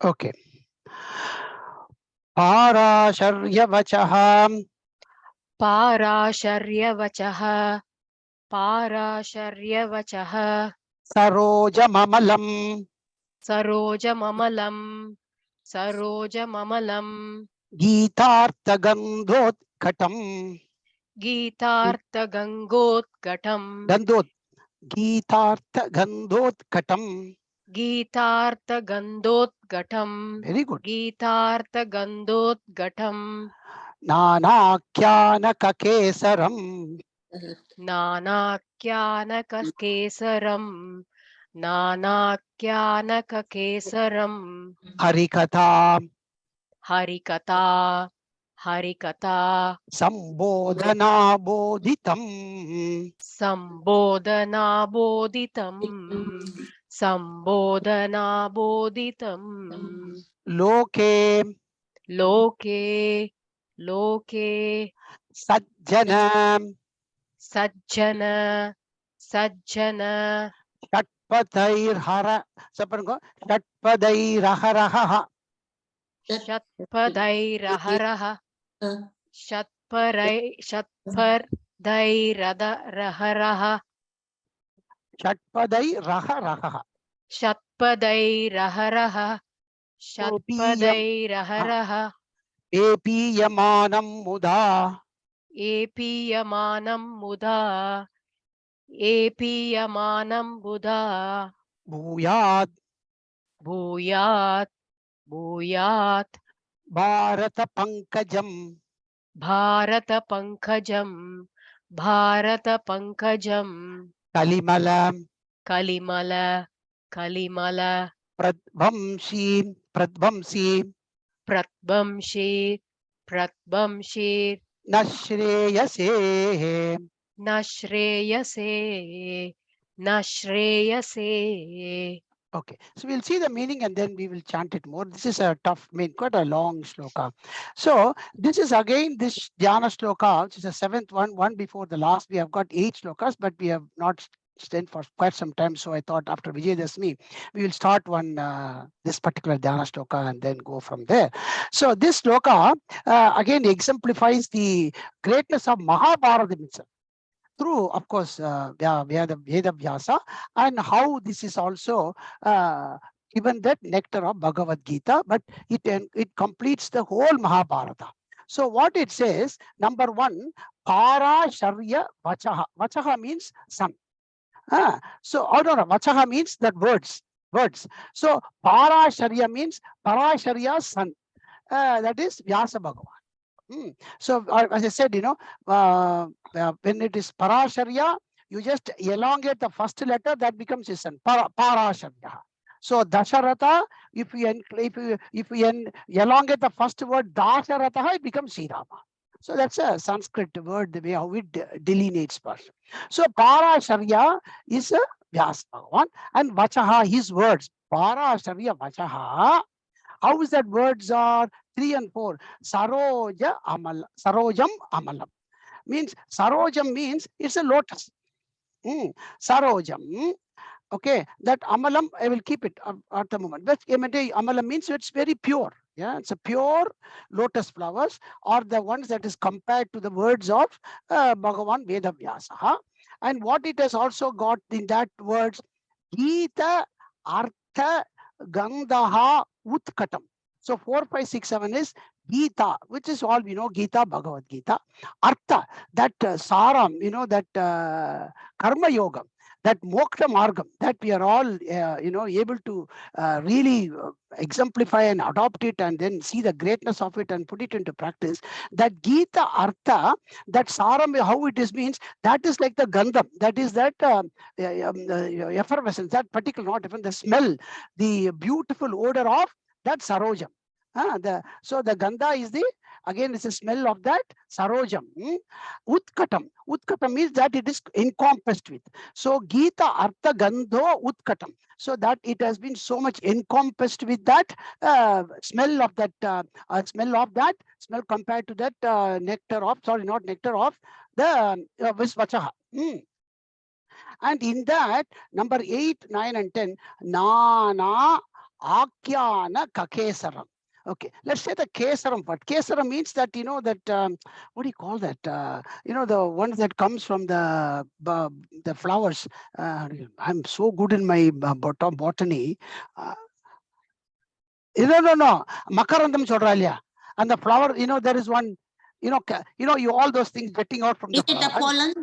Okay. Parasharyavachah. Parasharyavachah. Parasharyavachah. Sarojamamalam. Sarojamamalam. Sarojamamalam. Geetarthagandhotkatam. Geetarthagangotkatam. Gandhot. Geetarthagandhotkatam. Geetarthagandotkatam. Very good. Geetarthagandotkatam. Nanakyanakakesaram. Nanakyanakakesaram. Nanakyanakakesaram. Harikatha. Harikatha. Harikatha. Sambodhana bodhitam. Sambodhanabodhitam. Sambodhanabodhitam. Loke. Loke. Loke. Sajjanam. Sajjana. Sajjana. Shatpatairhara. Sapango. Shatpadairaharaha. Shatpadairaharaha. Shatpadairaharaha. Shatpadairaharaha. Shatpadairaharaha. Epiyam. Shatpadairaharaha. Epiyamanam mudha. Epiyamanam mudha. Epiyamanam buddha. Bhuyad. Bhuyat. Bhuyat. Bharata pankajam. Bharata pankajam. Bharata pankajam. Kalimala. Kalimala. Kalimala. Pradvamshi. Pradvamsi. Pratbamshi. Pratbamshi. Nashreyase. Nashreyase. Nashreyase. Okay, so we'll see the meaning and then we will chant it more. This is a tough, quite a long shloka. So this is again this Dhyana shloka, which is the seventh one before the last. We have got 8 shlokas, but we have not stayed for quite some time. So I thought after Vijayadashmi, we will start this particular Dhyana shloka and then go from there. So this shloka again exemplifies the greatness of Mahabharata itself through, of course, Veda Vyasa, and how this is also given that nectar of Bhagavad Gita, but it completes the whole Mahabharata. So what it says, number 1, Para Sharya Vachaha. Vachaha means son. So, no, Vachaha means that words. So, Para Sharya means Parasharya's son. That is Vyasa Bhagavan. So as I said, when it is Parasharya, you just elongate the first letter, that becomes his son, Parasharya. So Dasharatha, if we elongate the first word Dasharatha, it becomes Sri Rama. So that's a Sanskrit word, the way how it delineates person. So Parasharya is a Vyasa Bhagavan, and Vachaha, his words. Parasharya Vachaha. How is that words are 3 and 4? Sarojam amalam. Means sarojam means it's a lotus. Sarojam. Okay, that amalam, I will keep it at the moment. But amalam means it's very pure. Yeah, it's a pure lotus flowers, or the ones that is compared to the words of Bhagavan Vedavyasa. And what it has also got in that words, Gita, Artha, Gandhaha, Utkatam. So 4, 5, 6, 7 is Gita, which is all we know, Gita, Bhagavad Gita. Artha, that Saram, that Karma Yoga, that Moksha Margam, that we are all, able to really exemplify and adopt it and then see the greatness of it and put it into practice. That Gita Artha, that Saram, how it is means, that is like the Gandham, that is that effervescence, that particular, not even the smell, the beautiful odor of that Sarojam. So the Gandha is again it's a smell of that Sarojam. Utkatam. Utkatam means that it is encompassed with. So Gita Artha Gandho Utkatam. So that it has been so much encompassed with that smell of that smell compared to that nectar of, sorry, not nectar of the Visvachaha. And in that, number 8, 9, and 10, Nana Akyana Kakesaram. Okay, let's say the Kesaram. But Kesaram means that, that, what do you call that? The ones that comes from the flowers. I'm so good in my botany. Uh, no. Makarandam Chodralia. And the flower, there is one, you all those things getting out from Is the it a flower.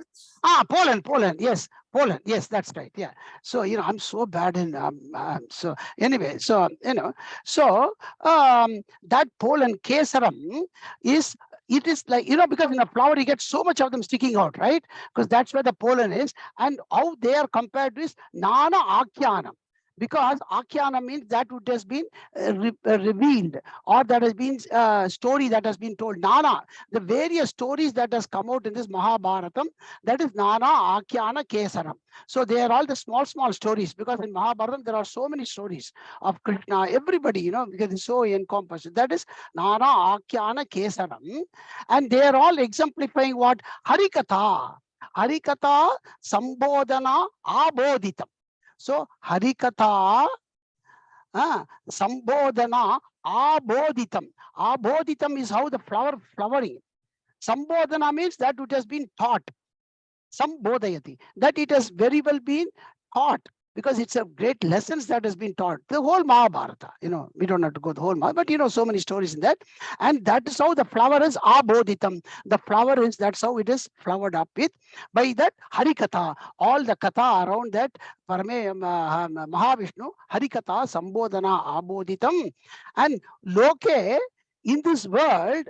pollen? Pollen. Yes, pollen. Yes, that's right. Yeah. So, I'm so bad in, so anyway, so, so that pollen, Kesaram, is, it is like, because in a flower, you get so much of them sticking out, right? Because that's where the pollen is. And how they are compared to is Nana Akyanam. Because Akhyana means that which has been revealed, or that has been story that has been told. Nana, the various stories that has come out in this Mahabharatam, that is Nana Akhyana Kesaram. So they are all the small stories, because in Mahabharatam there are so many stories of Krishna, everybody, because it's so encompassed. That is Nana Akhyana Kesaram. And they are all exemplifying what? Harikatha. Harikatha Sambodhana Abodhitam. So Harikatha Sambodhana Abodhitam. Abodhitam is how the flowering. Sambodhana means that which has been taught. Sambodhayati. That it has very well been taught, because it's a great lessons that has been taught. The whole Mahabharata, we don't have to go the whole Mahabharata, but so many stories in that. And that is how the flower is Abodhitam. The flower is, that's how it is flowered up with, by that Harikatha. All the Katha around that Mahavishnu, Harikatha, Sambodhana, Abodhitam. And Loke, in this world,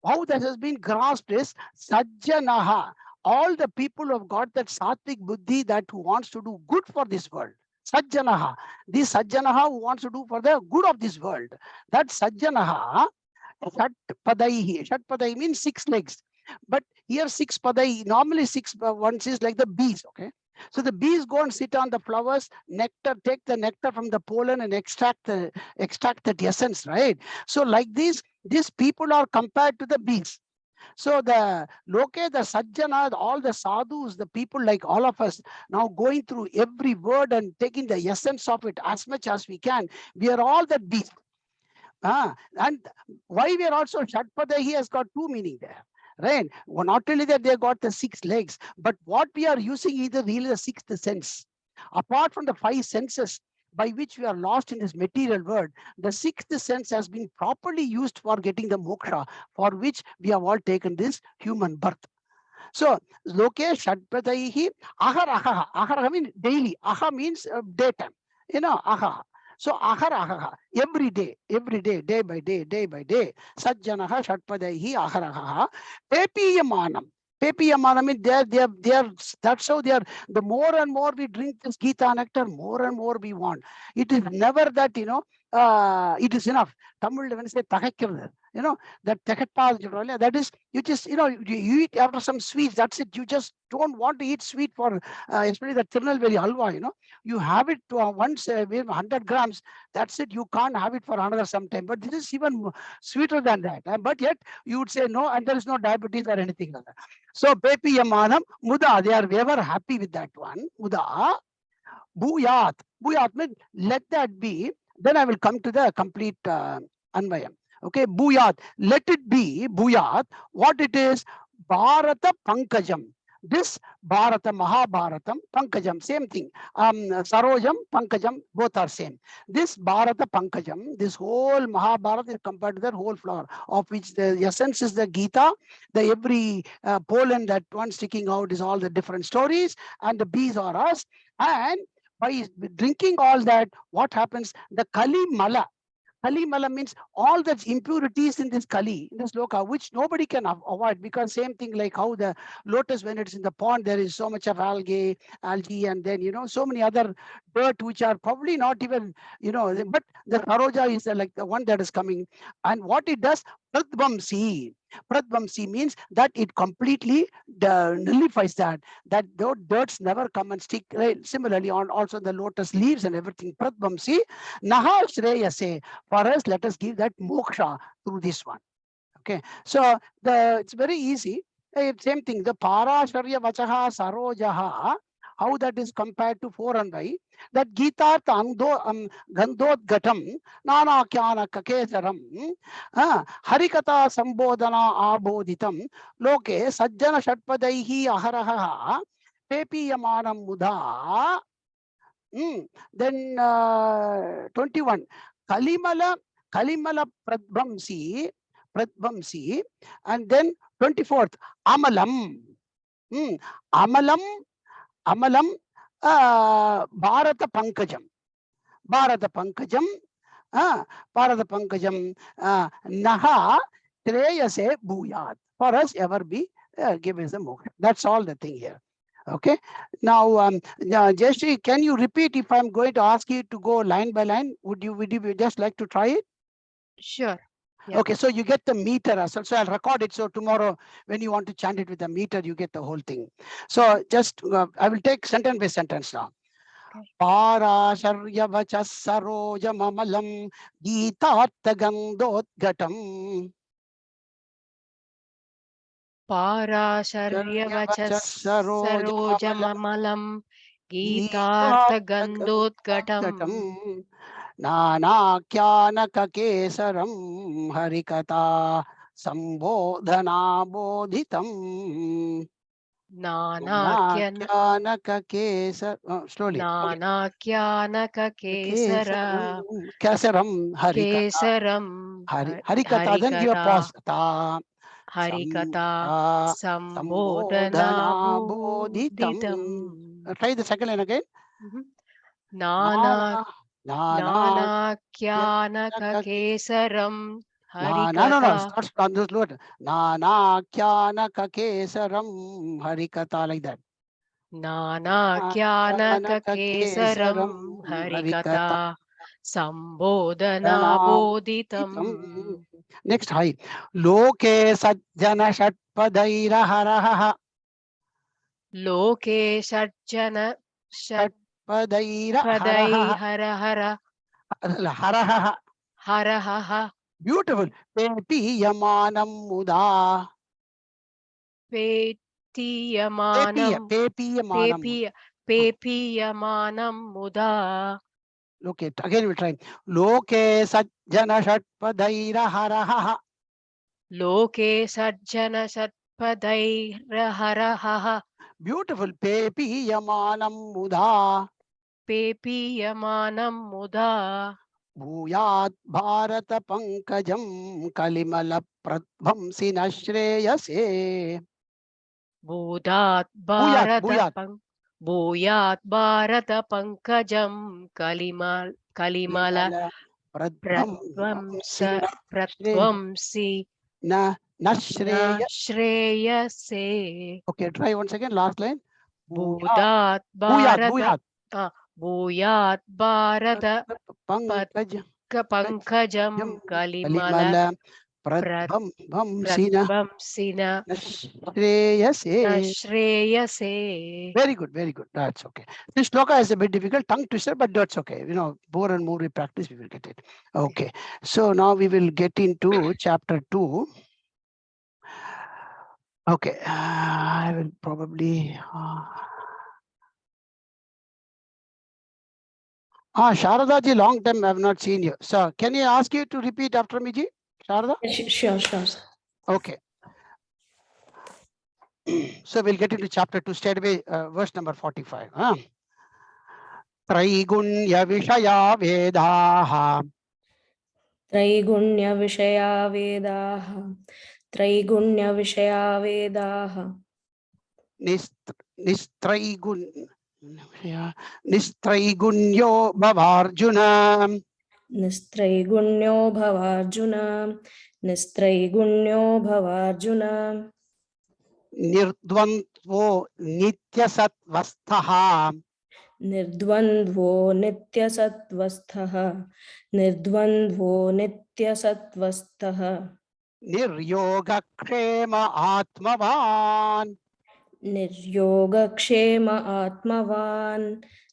how that has been grasped is Sajjanaha. All the people who have got that sattvic buddhi, that who wants to do good for this world. Sajjanaha. This Sajjanaha who wants to do for the good of this world. That Sajjanaha, Shat Padaihi. Shat Padai means 6 legs. But here 6 Padai, normally 6 ones is like the bees. Okay. So the bees go and sit on the flowers, nectar, take the nectar from the pollen and extract that essence, right? So like this, these people are compared to the bees. So the Loke, the Sajjana, all the sadhus, the people like all of us, now going through every word and taking the essence of it as much as we can. We are all that bees. And why we are also Shatpada, he has got 2 meaning there. Right? Well, not only that they got the 6 legs, but what we are using is really the 6th sense. Apart from the 5 senses by which we are lost in this material world, the 6th sense has been properly used for getting the moksha, for which we have all taken this human birth. So, Loke Shatpataihi Ahar Ahaha. Ahar means daily. Aha means daytime. Aha. So Ahar Ahaha. Every day, day by day. Sajjanaha Shatpadaihi Ahar Ahaha. Pepiyamanam. Pepiyamanam means they are, that's how they are. The more and more we drink this Gita nectar, more and more we want. It is never that, it is enough. Tamil, when you say Tahakir, that that is, you just, you eat after some sweets, that's it. You just don't want to eat sweet for, especially the Tirunelveli halwa, you have it once, 100 grams, that's it. You can't have it for another some time. But this is even sweeter than that. But yet you would say no, and there is no diabetes or anything like that. So, Pepi Yamanam, Muda, they are ever happy with that one. Muda, Bhuyat. Bhuyat means let that be. Then I will come to the complete Anvayam. Okay, Bhuyat. Let it be, Bhuyat. What it is? Bharata Pankajam. This Bharata, Mahabharatam, Pankajam, same thing. Sarojam, Pankajam, both are same. This Bharata Pankajam, this whole Mahabharata is compared to that whole flower, of which the essence is the Gita. The every pollen, that one sticking out, is all the different stories, and the bees are us. And by drinking all that, what happens? The Kali Mala. Kali Mala means all the impurities in this Kali, in this Loka, which nobody can avoid, because same thing like how the lotus, when it's in the pond, there is so much of algae, and then, so many other dirt which are probably not even, but the Saroja is like the one that is coming. And what it does, Pradvamsi. Pradvamsi means that it completely nullifies that those dirts never come and stick. Right? Similarly, on also the lotus leaves and everything. Pradvamsi, Naha Shreyase. For us, let us give that moksha through this one. Okay, so it's very easy. Same thing. The Parasharya Vachaha Sarojaha how that is compared to 4 and 5. That Gita Gandhot Gatam Nana Kyana Kakesaram Harikata Sambodhana Aboditam Loke Sajjana Shatpadaihi Aharaha Pepi Yamanam Muda. Then 21 Kalimala Pradvamsi, and then 24th Amalam. Amalam Bharata Pankajam. Bharata Pankajam Naha Treyase Bhuyat. For us ever be give us the moksha. That's all the thing here. Okay. Now, Jayashree, can you repeat if I'm going to ask you to go line by line? Would you just like to try it? Sure. Yeah. Okay, so you get the meter as well. So I'll record it. So tomorrow, when you want to chant it with the meter, you get the whole thing. So just, I will take sentence by sentence now. Parasharya vachas sarojamamalam Gitattagandotgatam. Parasharyavachas sarojamamalam Gitarthagandotgatam Nanakyanakakesaram Harikata Sambodhana Bodhitam. Slowly. Nanakyanakakesara Kesaram Harikata. Kesaram Harikata, then give a Harikata pause. Ta Harikata Sambodhana Sambodhana Bodhitam. Bodhitam. Try the second line again. Nana Nana Nana Nanakyanakakesaram No. Harikata Start on this word. Nanakyanakakesaram Harikata, like that. Nanakyanakakesaram Harikata. Harikata Sambodhana Bodhitam. Next, high. Loke Sajjana Shatpadaira Haraha. Loke Shatjana Shatpadaira Shatpadai Haraha. Hara Haraha. Haraha Beautiful. Pepi Yamanam Muda. Petiyamanam Pepi Yamanam. Pepiyamanam Muda Okay, again we try. Loke Sajjana Shatpadaira Haraha. Loke Sajjana Shatpadai Haraha Beautiful. Pepi Yamanam Muda. Pepiyamanam Muda Bhuyat Bharata Pankajam Kalimala Pradvamsi Nashreyase. Bhudat Bhuyat, Bharata Bhuyat. Bhuyat Bharata Pankajam Kalimala Kalimala Pradvamsi Pratvamsi Nashreya. Shreyase. Okay, try once again. Last line. Bhuyat, Bhudat Bhuyat, Bharata Bhuyat Bharata Pankajam Pankajam Kalimala Kalimala Pradvamsina Pratvamsina Nashreyase. Shreyase. Very good, very good. That's okay. This shloka is a bit difficult, tongue twister, but that's okay. More and more we practice, we will get it. Okay. So now we will get into chapter 2. Okay. I will probably. Sharada ji, long time I have not seen you. So can I ask you to repeat after me, ji? Sharada? Sure, sir. Okay. So we'll get into chapter 2 straight away, verse number 45. Traigunya Vishaya Vedaha. त्रैगुण्यविषया वेदाः त्रैगुण्यविषया वेदाः Nistraigunyo Bhavarjuna. निस्त्रैगुण्यो भवार्जुन निस्त्रैगुण्यो भवार्जुन Nirdvandvo Nityasatvastaha. निर्द्वन्द्वो नित्यसत्त्वस्थः निर्द्वन्द्वो नित्यसत्त्वस्थः Niryogakshema Atmavan. निर्योगक्षेम आत्मवान्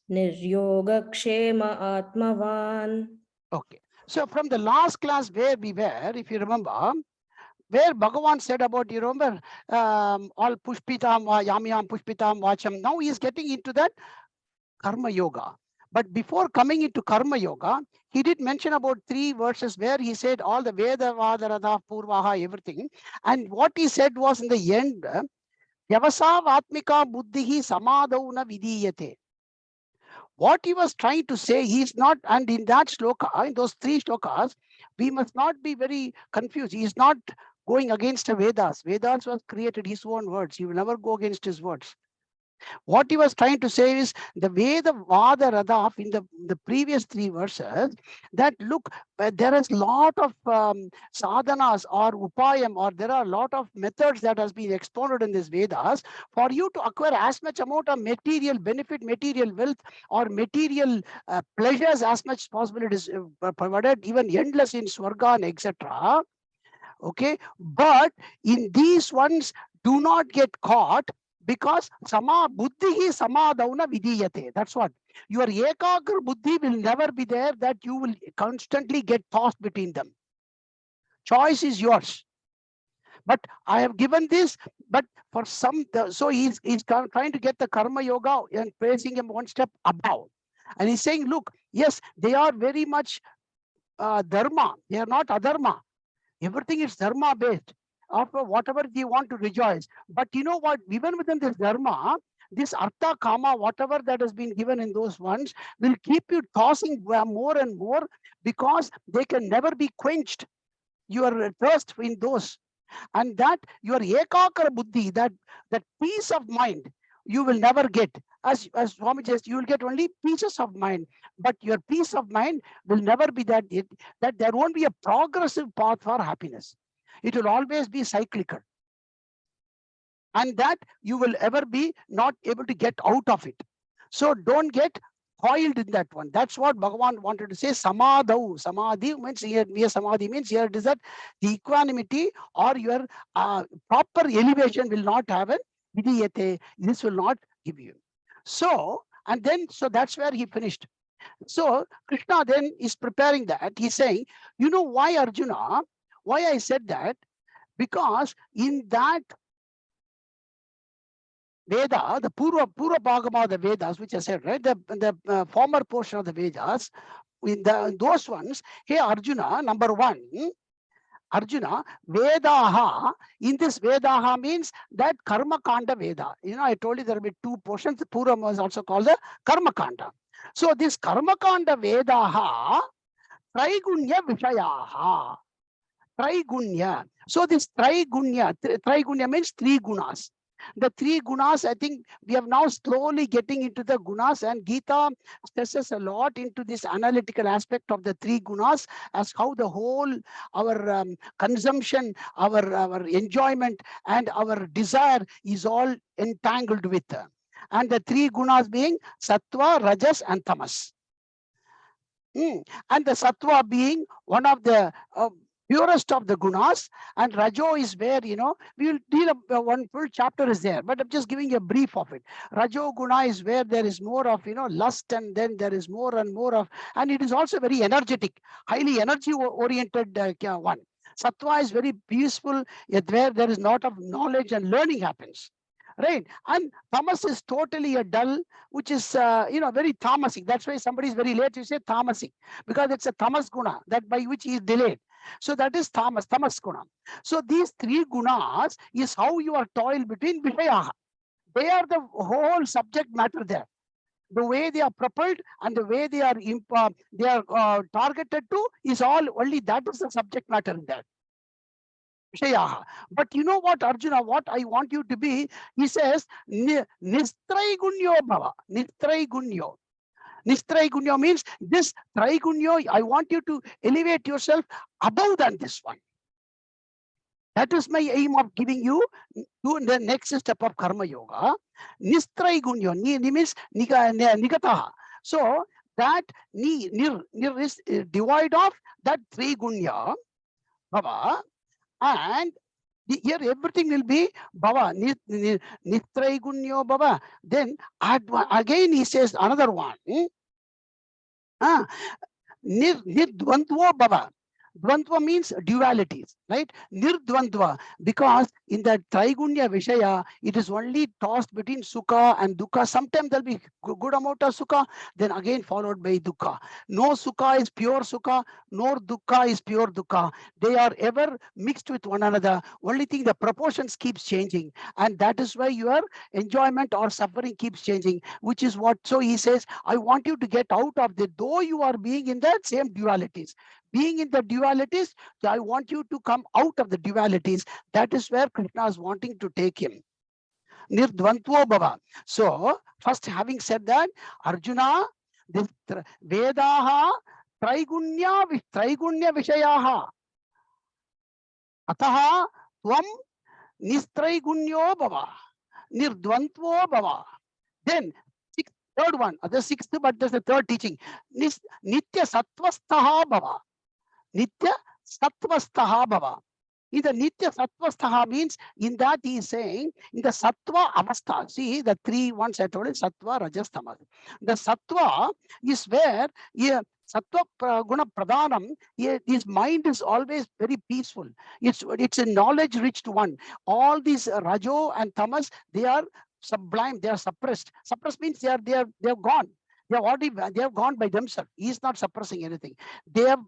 निर्योगक्षेम आत्मवान्. Okay. So from the last class where we were, if you remember, where Bhagavan said about, you remember, all pushpitam, yamyam pushpitam vacham. Now he is getting into that karma yoga. But before coming into karma yoga, he did mention about 3 verses where he said all the Veda, Vadarada, Purvaha, everything. And what he said was in the end, Yavasav Atmika Buddhihi Samadhauna Vidiyate. What he was trying to say, he's not, and in that shloka, in those 3 shlokas, we must not be very confused. He is not going against the Vedas. Vedas was created his own words. He will never go against his words. What he was trying to say is the way the Vada Radha in the previous 3 verses, that look, there is lot of sadhanas or upayam, or there are a lot of methods that has been expounded in this Vedas for you to acquire as much amount of material benefit, material wealth, or material pleasures as much as possible. It is provided even endless in Swarga and etc. Okay, but in these ones, do not get caught, because sama buddhi samadhauna vidiyate. That's what. Your ekagra buddhi will never be there, that you will constantly get tossed between them. Choice is yours. But I have given this, but for some, so he's trying to get the karma yoga and placing him one step above. And he's saying, look, yes, they are very much dharma. They are not adharma. Everything is dharma based. After whatever they want to rejoice. But you know what? Even within this dharma, this artha kama, whatever that has been given in those ones, will keep you tossing more and more, because they can never be quenched. Your thirst in those. And that your ekakara buddhi, that peace of mind, you will never get. As Swami says, you will get only pieces of mind, but your peace of mind will never be that there won't be a progressive path for happiness. It will always be cyclical. And that you will ever be not able to get out of it. So don't get coiled in that one. That's what Bhagavan wanted to say. Samadhau. Samadhi means here, samadhi means here it is that the equanimity or your proper elevation will not have a vidiyate. This will not give you. So, and then, so that's where he finished. So Krishna then is preparing that. He's saying, you know why, Arjuna, why I said that? Because in that Veda, the Purva Bhagama of the Vedas, which I said, right, the former portion of the Vedas, in those ones, hey Arjuna, number 1, Arjuna, Vedaha, in this Vedaha means that Karma Kanda Veda. You know, I told you there will be 2 portions. The Purva was also called the Karma Kanda. So this Karma Kanda Vedaha, Traigunya Vishayaha. Traigunya. So this Traigunya means 3 gunas. The 3 gunas, I think we are now slowly getting into the gunas, and Gita stresses a lot into this analytical aspect of the 3 gunas, as how the whole, our consumption, our enjoyment and our desire is all entangled with. And the 3 gunas being Sattva, Rajas and Tamas. And the Sattva being one of the purest of the gunas, and Rajo is where, you know, we will deal one full chapter is there, but I'm just giving a brief of it. Rajo guna is where there is more of, you know, lust, and then there is more and more of, and it is also very energetic, highly energy oriented one. Sattva is very peaceful, yet where there is a lot of knowledge and learning happens. Right, and tamas is totally a dull, which is you know, very tamasic. That's why somebody is very late, you say tamasic, because it's a tamas guna, that by which he is delayed. So that is tamas guna. So these 3 gunas is how you are toiled between vishayaha. They are the whole subject matter there. The way they are propelled and the way they are targeted to is all only that is the subject matter in that. But you know what, Arjuna, what I want you to be, he says, Nistraigunyo bhava. Nistraigunyo. Nistraigunyo means this Traigunyo, I want you to elevate yourself above than this one. That is my aim of giving you to the next step of Karma Yoga. Nistraigunyo, ni means nigataha. So that nir is devoid of that Trigunya bhava. And here everything will be bhava, nitraigunyo bhava. Then again he says another one, nirdvandvo bhava. Dvandva means dualities, right? Nirdvandva, because in the Traigunya Vishaya, it is only tossed between Sukha and Dukkha. Sometimes there'll be good amount of Sukha, then again followed by Dukkha. No Sukha is pure Sukha, nor Dukkha is pure Dukkha. They are ever mixed with one another. Only thing, the proportions keeps changing. And that is why your enjoyment or suffering keeps changing, which is what, so he says, I want you to get out of the, though you are being in that same dualities. Being in the dualities, I want you to come out of the dualities. That is where Krishna is wanting to take him. Nirdvantvo bhava. So, first having said that, Arjuna, this Vedaha Traigunya Vishayaha. Ataha Tvam Nistraigunya bhava. Nirdvantvo bhava. Then, third one, the sixth, but there's the third teaching. Nitya Sattvastaha bhava. Nitya Sattvastaha bhava. In the Nitya Sattvastaha means, in that he is saying, in the Sattva Avastha, see the three ones I told you, Sattva, Rajas, Tamas. The Sattva is where, Sattva Guna Pradhanam, his mind is always very peaceful. It's a knowledge-rich one. All these Rajo and Tamas, they are sublime, they are suppressed. Suppressed means they are gone. They have gone by themselves. He is not suppressing anything. They have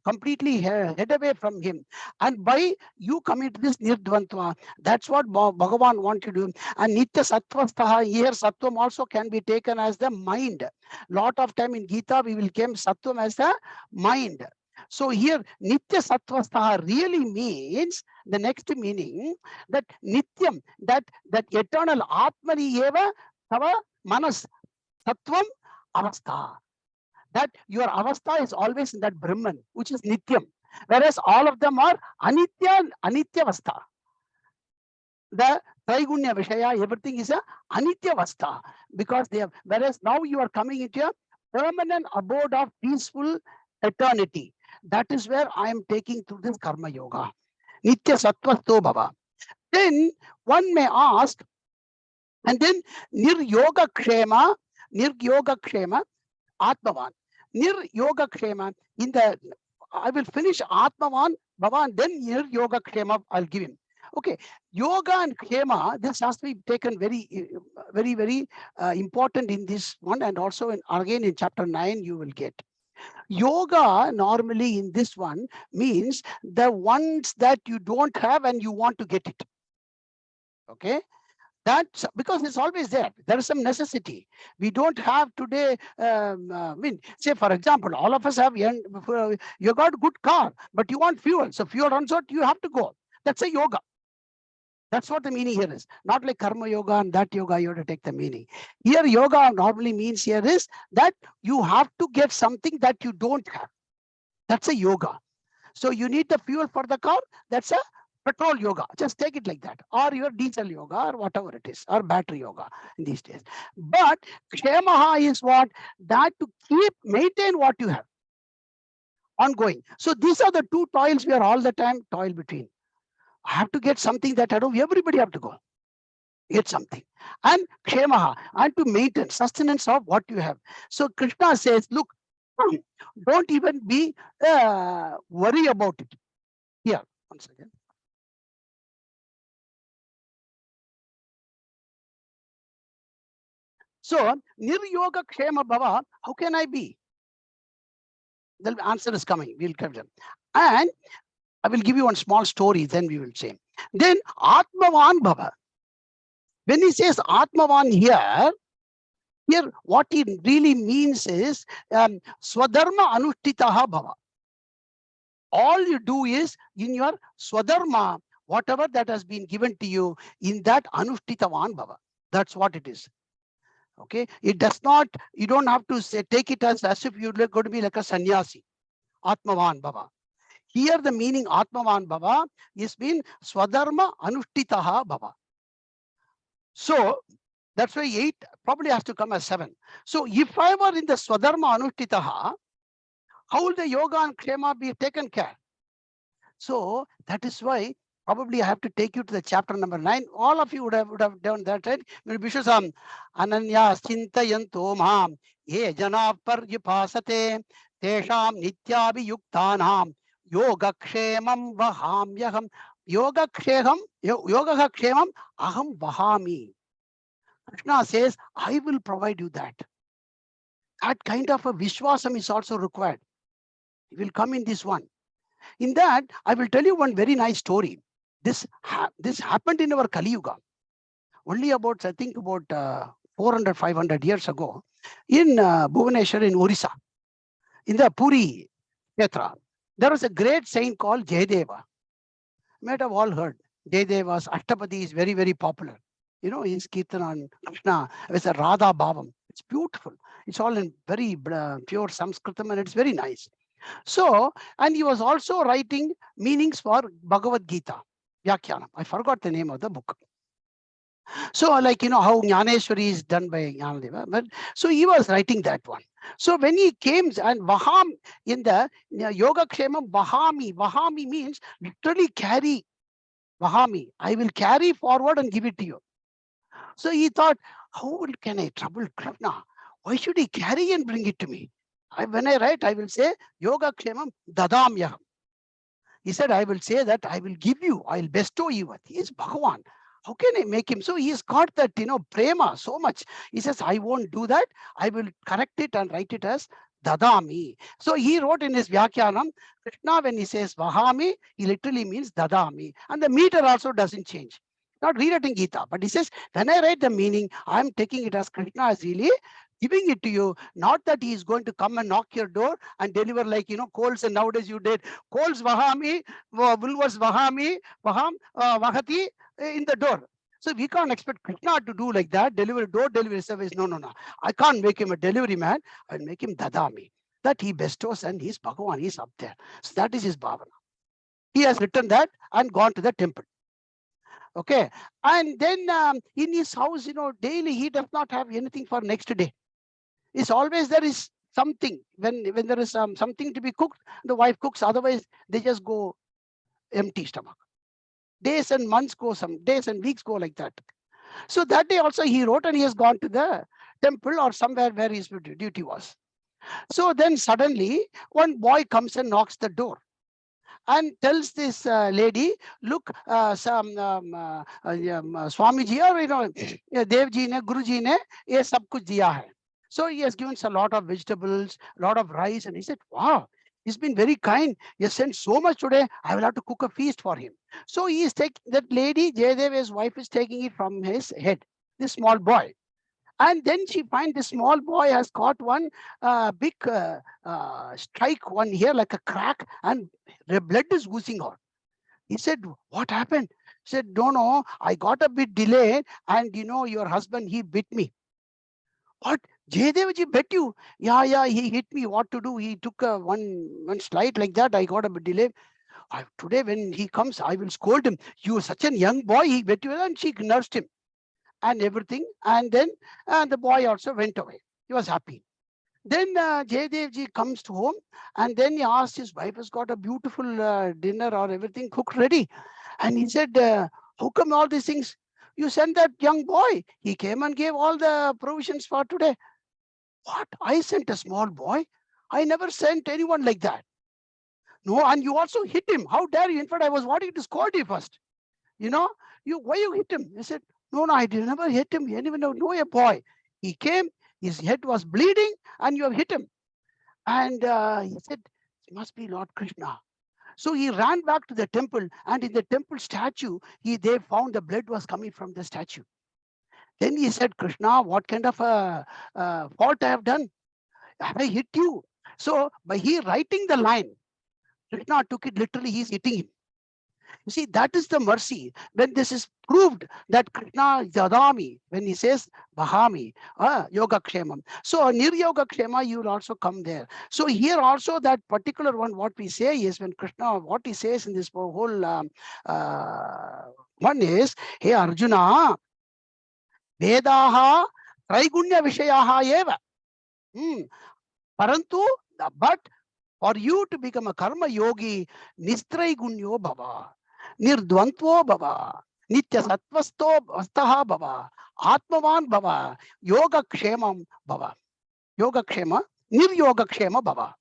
completely head away from him. And by you coming to this Nirdvantva, that's what Bhagavan wants to do. And Nitya Sattvastaha, here Sattvam also can be taken as the mind. Lot of time in Gita, we will come Sattvam as the mind. So here Nitya Sattvastaha really means, the next meaning, that Nityam, that eternal Atmani eva tava manas. Sattvam avastha. That your avastha is always in that Brahman, which is Nityam. Whereas all of them are Anitya avastha. The Traigunya Vishaya, everything is a Anitya avastha. Because they have, whereas now you are coming into a permanent abode of peaceful eternity. That is where I am taking through this Karma Yoga. Nitya Sattvasto Bhava. Then one may ask, and then Niryoga Kshema, Atmavan. Niryoga Kshema, I will finish Atmavan, Bhavan, then Niryoga Kshema I'll give him. Okay, Yoga and Kshema, this has to be taken very important in this one, and also again in chapter 9 you will get. Yoga normally in this one means the ones that you don't have and you want to get it. Okay. That's because it's always there. There is some necessity. We don't have today. Say for example, all of us have. You got a good car, but you want fuel. So fuel runs out, you have to go. That's a yoga. That's what the meaning here is. Not like karma yoga and that yoga. You have to take the meaning. Here, yoga normally means here is that you have to get something that you don't have. That's a yoga. So you need the fuel for the car. That's a petrol yoga, just take it like that, or your diesel yoga, or whatever it is, or battery yoga in these days. But Kshemaha is what? That to maintain what you have, ongoing. So these are the two toils we are all the time toil between. I have to get something that I don't, everybody have to go. Get something. And Kshemaha, and to maintain sustenance of what you have. So Krishna says, look, don't even be worry about it. Here, once again. So, Niryoga Kshema Bhava, how can I be? The answer is coming. We'll come them. And I will give you one small story, then we will say. Then Atmavan Bhava. When he says Atmavan here what it really means is Swadharma Anushtitaha Bhava. All you do is in your Swadharma, whatever that has been given to you, in that Anushtitavan Bhava. That's what it is. Okay, it does not, you don't have to say, take it as if you're going to be like a sannyasi. Atmavan Bhava. Here the meaning Atmavan Bhava is been Swadharma Anushtitaha Bhava. So that's why 8 probably has to come as 7. So if I were in the Swadharma Anushtitaha, how will the yoga and Kshema be taken care? So that is why probably I have to take you to the chapter number 9. All of you would have done that, right? Vishwasam Ananya Chintayanto Mam Ye Jana Paryupasate Tesham Nityabhi Yuktanam Yogakshemam vahamyaham. Yogakshemam aham vahami. Krishna says, I will provide you that. That kind of a vishwasam is also required. It will come in this one. In that, I will tell you one very nice story. This happened in our Kali Yuga. Only about, I think about 400, 500 years ago, in Bhubaneswar in Orissa, in the Puri Kshetra, there was a great saint called Jayadeva. You might have all heard. Jayadeva's Ashtapadi is very, very popular. You know, his Kirtan on Krishna with a Radha Bhavam. It's beautiful. It's all in very pure Sanskritam and it's very nice. So, and he was also writing meanings for Bhagavad Gita, Vyakhyanam. I forgot the name of the book. So, like, you know, how Jnaneshwari is done by Jnanadeva. But so he was writing that one. So when he came and Vaham in the Yoga Kshemam, Vahami means literally carry. Vahami, I will carry forward and give it to you. So he thought, how can I trouble Krishna? Why should he carry and bring it to me? When I write, I will say Yoga Kshemam Dadamyaham. He said, I will say that I will give you, I will bestow you. He is Bhagavan. How can I make him? So he's got that, you know, prema so much. He says, I won't do that. I will correct it and write it as Dadami. So he wrote in his Vyakhyanam, Krishna, when he says Vahami, he literally means Dadami. And the meter also doesn't change. Not rewriting Gita, but he says, when I write the meaning, I'm taking it as Krishna is really giving it to you, not that he is going to come and knock your door and deliver like, you know, coals. And nowadays you did coals Vahami, Woolworths Vahami, Vahati in the door. So we can't expect Krishna to do like that, deliver door delivery service. No. I can't make him a delivery man. I'll make him Dadami. That he bestows and he's Bhagavan, he's up there. So that is his bhavana. He has written that and gone to the temple. Okay. And then in his house, you know, daily he does not have anything for next day. It's always there is something. When there is something to be cooked, the wife cooks. Otherwise, they just go empty stomach. Days and months go, some days and weeks go like that. So that day also he wrote and he has gone to the temple or somewhere where his duty was. So then suddenly one boy comes and knocks the door and tells this lady, look, some Swamiji or, you know, Devji ne, Guruji ne, ye sab kuch diya hai. So he has given us a lot of vegetables, a lot of rice, and he said, wow, he's been very kind. He has sent so much today. I will have to cook a feast for him. So he is taking that lady, Jayadeva's wife, is taking it from his head, this small boy. And then she finds this small boy has got one big strike one here, like a crack, and the blood is oozing out. He said, what happened? He said, no, I got a bit delayed, and you know, your husband, he bit me. What? Jayadevaji bet you? Yeah, he hit me. What to do? He took one slide like that. I got a bit delayed. Today when he comes, I will scold him. You are such a young boy. He bet you, and she nursed him and everything. And then the boy also went away. He was happy. Then Jayadevji comes to home, and then he asked his wife has got a beautiful dinner or everything cooked ready. And he said, how come all these things? You sent that young boy. He came and gave all the provisions for today. What? I sent a small boy? I never sent anyone like that. No, and you also hit him. How dare you? In fact, I was wanting to scold you first. You know, why you hit him? He said, no, I did never hit him. You didn't even know a boy. He came, his head was bleeding, and you have hit him. And he said, it must be Lord Krishna. So he ran back to the temple, and in the temple statue, they found the blood was coming from the statue. Then he said, Krishna, what kind of a fault I have done? Have I hit you? So by he writing the line, Krishna took it literally, he's hitting him. You see, that is the mercy. When this is proved that Krishna Jadami, when he says Bahami, Yoga Kshemam. So Niryoga Kshema, you will also come there. So here also that particular one, what we say is when Krishna, what he says in this whole one is, hey Arjuna, Vedaha Traigunya Vishayaha Eva. Parantu, but for you to become a karma yogi, Nistraigunyo Baba, Nirdvantvo Baba, Nitya Sattvasto Vastaha Baba, Atmavan Baba, Yoga Kshemam Baba, Yoga Kshema, Niryoga Kshema Baba,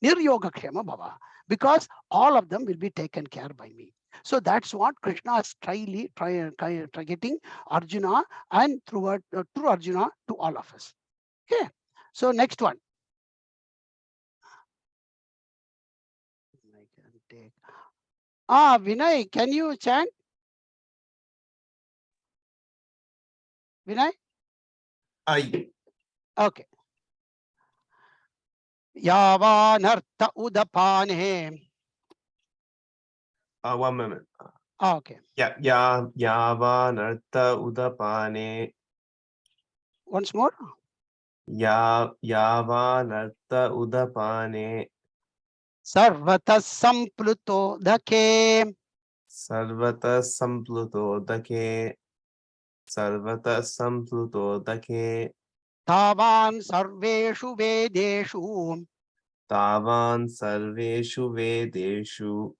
Niryoga Kshema Baba. because all of them will be taken care by me. So that's what Krishna is targeting Arjuna and through Arjuna to all of us. Okay. So next one. I can take. Vinay, can you chant? Vinay? Okay. Yavanartha udapane. 1 minute. Okay. Yavanartha udapane. Once more. Yavanartha udapane. Sarvata sampluto dake. Sarvata sampluto dake. Sarvata sampluto dake. Tavan sarveshu vedeshu. Tavan sarveshu vedeshu.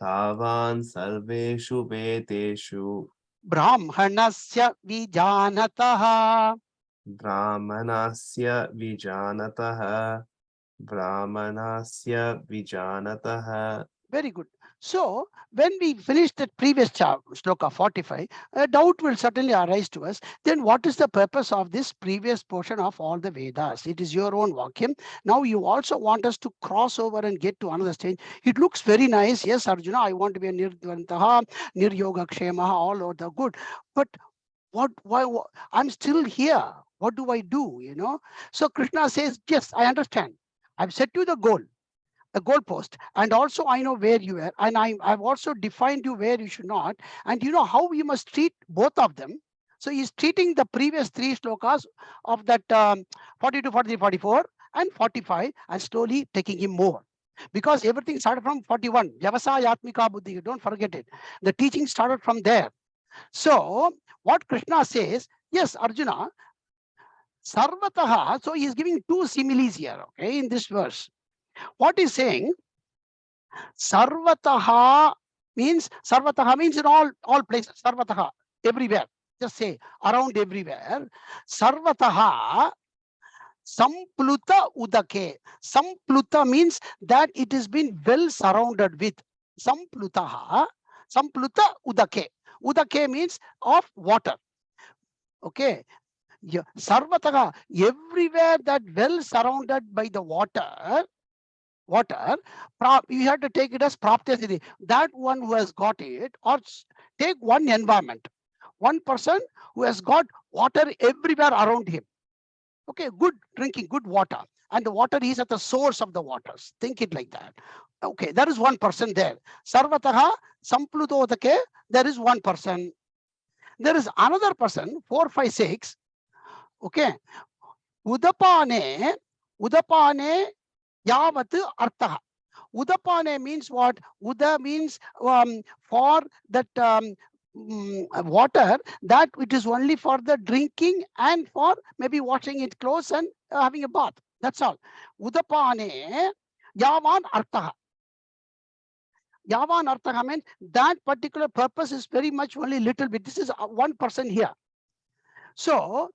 Tavan sarveshu vedeshu. Brahmanasya vijanataha. Brahmanasya vijanataha. Brahmanasya vijanataha. Very good. So when we finish the previous shloka 45, a doubt will certainly arise to us. Then what is the purpose of this previous portion of all the Vedas? It is your own vacuum. Now you also want us to cross over and get to another stage. It looks very nice. Yes, Arjuna, I want to be a Nirdvantaha, Niryogaksemaha, all over the good. But why, I'm still here. What do I do? So Krishna says, yes, I understand. I've set you the goal. A goalpost, and also I know where you are, and I've also defined you where you should not, and you know how you must treat both of them. So he's treating the previous three shlokas of that 42, 43, 44 and 45 and slowly taking him more, because everything started from 41. Vyavasayatmika buddhi, you don't forget it. The teaching started from there. So what Krishna says, yes, Arjuna, sarvataha, so he's giving two similes here, okay, in this verse. What he's saying, sarvataha means in all places. Sarvataha, everywhere. Just say around everywhere. Sarvataha sampluta udake. Sampluta means that it has been well surrounded with. Samplutaha, sampluta udake. Udake means of water. Okay. Yeah. Sarvataha, everywhere that well surrounded by the water, you have to take it as praptya. That one who has got it, or take one environment, one person who has got water everywhere around him. Okay, good drinking, good water, and the water is at the source of the waters. Think it like that. Okay, there is one person there. Sarvataha samplutodake, there is one person. There is another person, 4, 5, 6. Okay, udapane yavat artha. Udapane means what? Uda means for that water, that it is only for the drinking and for maybe washing it clothes and having a bath. That's all. Udapane yavan artha. Yavan artha means that particular purpose is very much only little bit. This is one person here. So,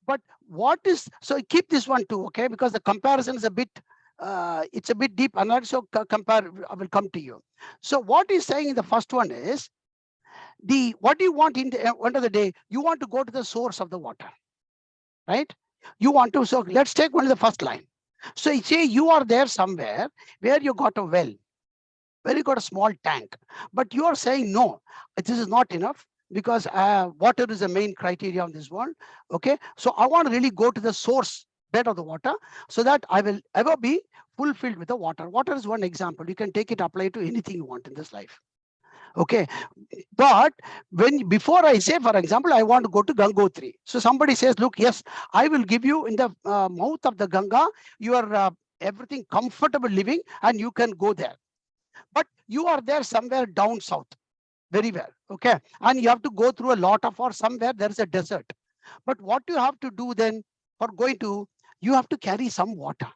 but what is, so keep this one too, okay? Because the comparison is a bit, it's a bit deep, and also compare, I will come to you. So what he's saying in the first one is, what do you want in the end of the day? You want to go to the source of the water, right? You want to, so let's take only the first line. So you say you are there somewhere where you got a well, where you got a small tank, but you are saying, no, this is not enough, because water is the main criteria of this world. Okay, so I want to really go to the source bed of the water, so that I will ever be fulfilled with the water. Water is one example. You can take it, apply it to anything you want in this life. Okay, but before I say, for example, I want to go to Gangotri, so somebody says, look, yes, I will give you in the mouth of the Ganga, your everything comfortable living, and you can go there. But you are there somewhere down south, very well, okay, and you have to go through a lot of, or somewhere there is a desert. But what you have to do then for going to, you have to carry some water,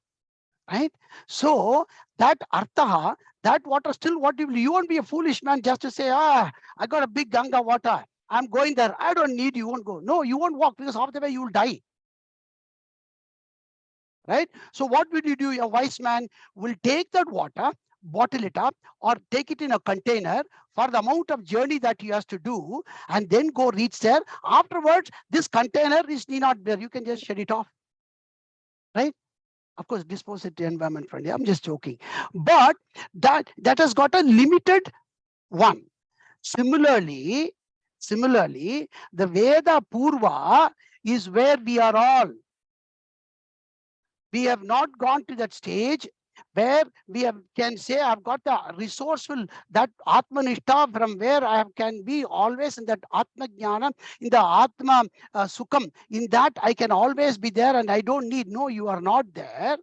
right? So that artha, that water, still what you won't be a foolish man just to say, I got a big Ganga water, I'm going there, I don't need, you won't go. No, you won't walk, because half the way you will die, right? So what will you do? A wise man will take that water, bottle it up or take it in a container for the amount of journey that he has to do, and then go reach there. Afterwards, this container is need not there. You can just shut it off, right? Of course, dispose it to environment friendly. I'm just joking. But that has got a limited one. Similarly, the Veda Purva is where we are all. We have not gone to that stage where can say I've got the resourceful, that Atmanishta, from where I can be always in that Atma Jnana, in the Atma Sukham. In that I can always be there and I don't need. No, you are not there,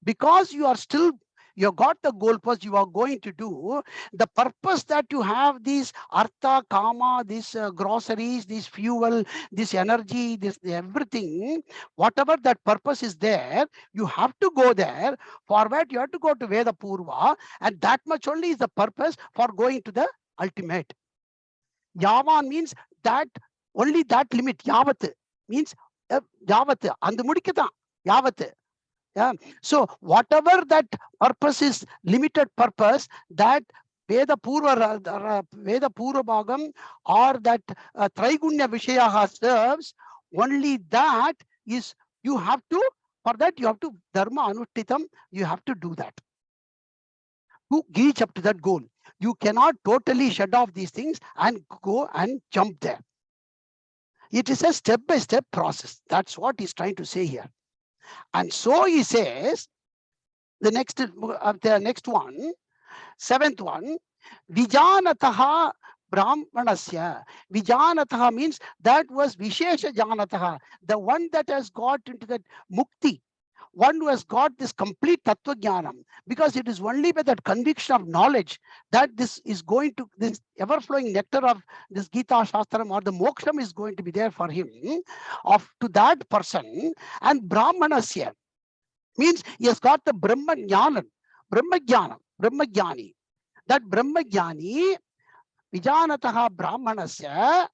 because you are still, you got the goalpost you are going to do. The purpose that you have these artha, kama, these groceries, this fuel, this energy, this everything, whatever that purpose is there, you have to go there. For that, you have to go to Veda Purva, and that much only is the purpose for going to the ultimate. Yavan means that, only that limit. Yavat means yavat, and mudikada, yavat. Yeah. So whatever that purpose is, limited purpose, that Veda Purva Bhagam or that Traigunya Vishayaha serves, only that is, you have to, for that you have to Dharma Anushtitam, you have to do that to reach up to that goal. You cannot totally shut off these things and go and jump there. It is a step-by-step process. That's what he's trying to say here. And so he says, the next one, seventh one, Vijanataha Brahmanasya. Vijanataha means that was Vishesha Janataha, the one that has got into that mukti, one who has got this complete Tattva Jnanam, because it is only by that conviction of knowledge that this is going to, this ever-flowing nectar of this Gita Shastram or the moksham is going to be there for him, of to that person. And Brahmanasya means he has got the Brahma Jnanam, Brahma Jnanam, Brahma Jnani. That Brahma Jnani, Vijanataha Brahmanasya,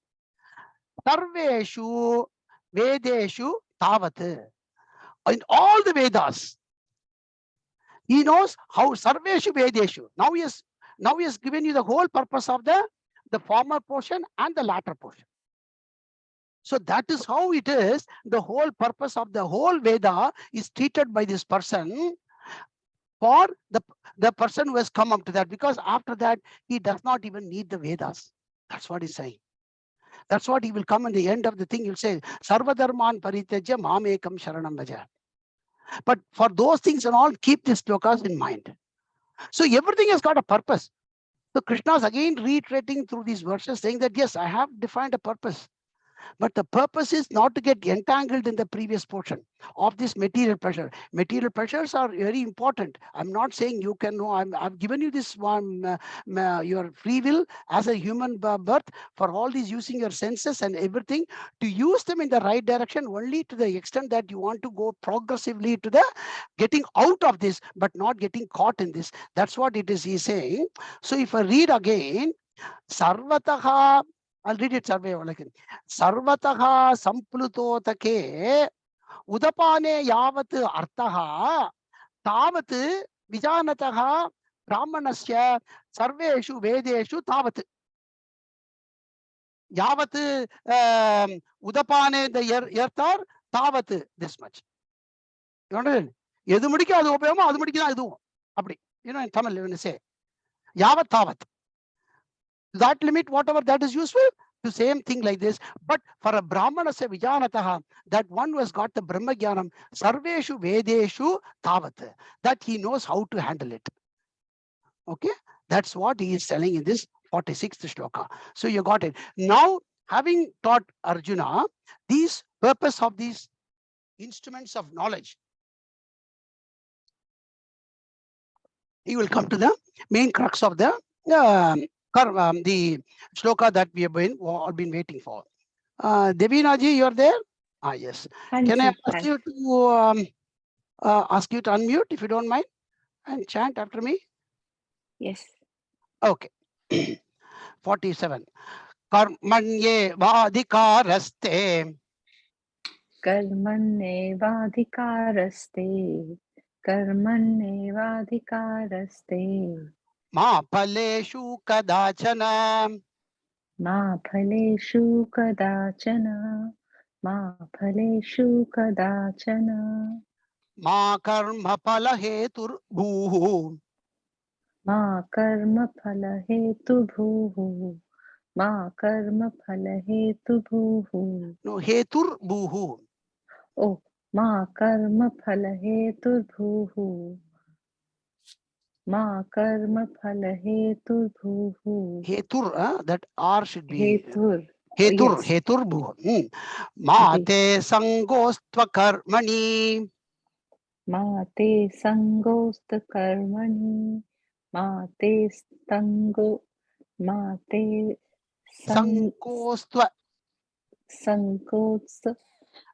Sarveshu Vedeshu Tavat. In all the Vedas, he knows how Sarveshu Vedeshu. Now he has given you the whole purpose of the former portion and the latter portion. So that is how it is. The whole purpose of the whole Veda is treated by this person for the person who has come up to that, because after that he does not even need the Vedas. That's what he's saying. That's what he will come in the end of the thing. He'll say, Sarvadharman Parityaja Mamekam Sharanam Bhaja. But for those things and all, keep these shlokas in mind. So everything has got a purpose. So Krishna is again reiterating through these verses, saying that yes, I have defined a purpose. But the purpose is not to get entangled in the previous portion of this material pleasure. Material pleasures are very important. I'm not saying you can know. I've given you this one, your free will as a human birth, for all these using your senses and everything, to use them in the right direction only to the extent that you want to go progressively to the getting out of this, but not getting caught in this. That's what it is he's saying. So if I read again, Sarvataha, I'll read it again. Sarvataha Samplutotake Udapane Yavat Artaha Tavat Vijanataha Brahmanasya Sarveshu Vedeshu Tavat. Yavat Udapane the Yartar Tavat, this much. You understand? Edu mudikku adu upayamo, adu mudikku da idu. Appadi. You know, in Tamil when you say Yavat Tavat. That limit, whatever that is useful, the same thing like this. But for a Brahmana se Vijanataha, that one who has got the Brahma Jnanam, Sarveshu Vedeshu Tavat, that he knows how to handle it. Okay, that's what he is telling in this 46th shloka. So you got it. Now, having taught Arjuna these purpose of these instruments of knowledge, he will come to the main crux of the shloka that we have all been waiting for. Devinaji, you are there? Ah, yes. Can I ask you to unmute if you don't mind and chant after me? Yes. Okay. 47. Karmanye vadhikaraste. Karmane vadhikaraste. कर्मण्येवाधिकारस्ते Ma paleshu kadachana. मा फलेषु कदाचन मा फलेषु कदाचन Ma karma palahetur bhuhu. मा कर्मफलहेतुभूः मा कर्मफलहेतुभूः No, hetur bhuhu. ओ मा कर्मफलहेतुर्भूः मा कर्मफलहेतुर्भूः Hetur, that R should be हेतुर् hetur, yes hetur bhuhu. Ma ji te sangostva karmani. मा ते सङ्गोऽस्तकर्मणि मा ते स्तङ्गो मा ते सङ् Sangostva, सङ्कोत्स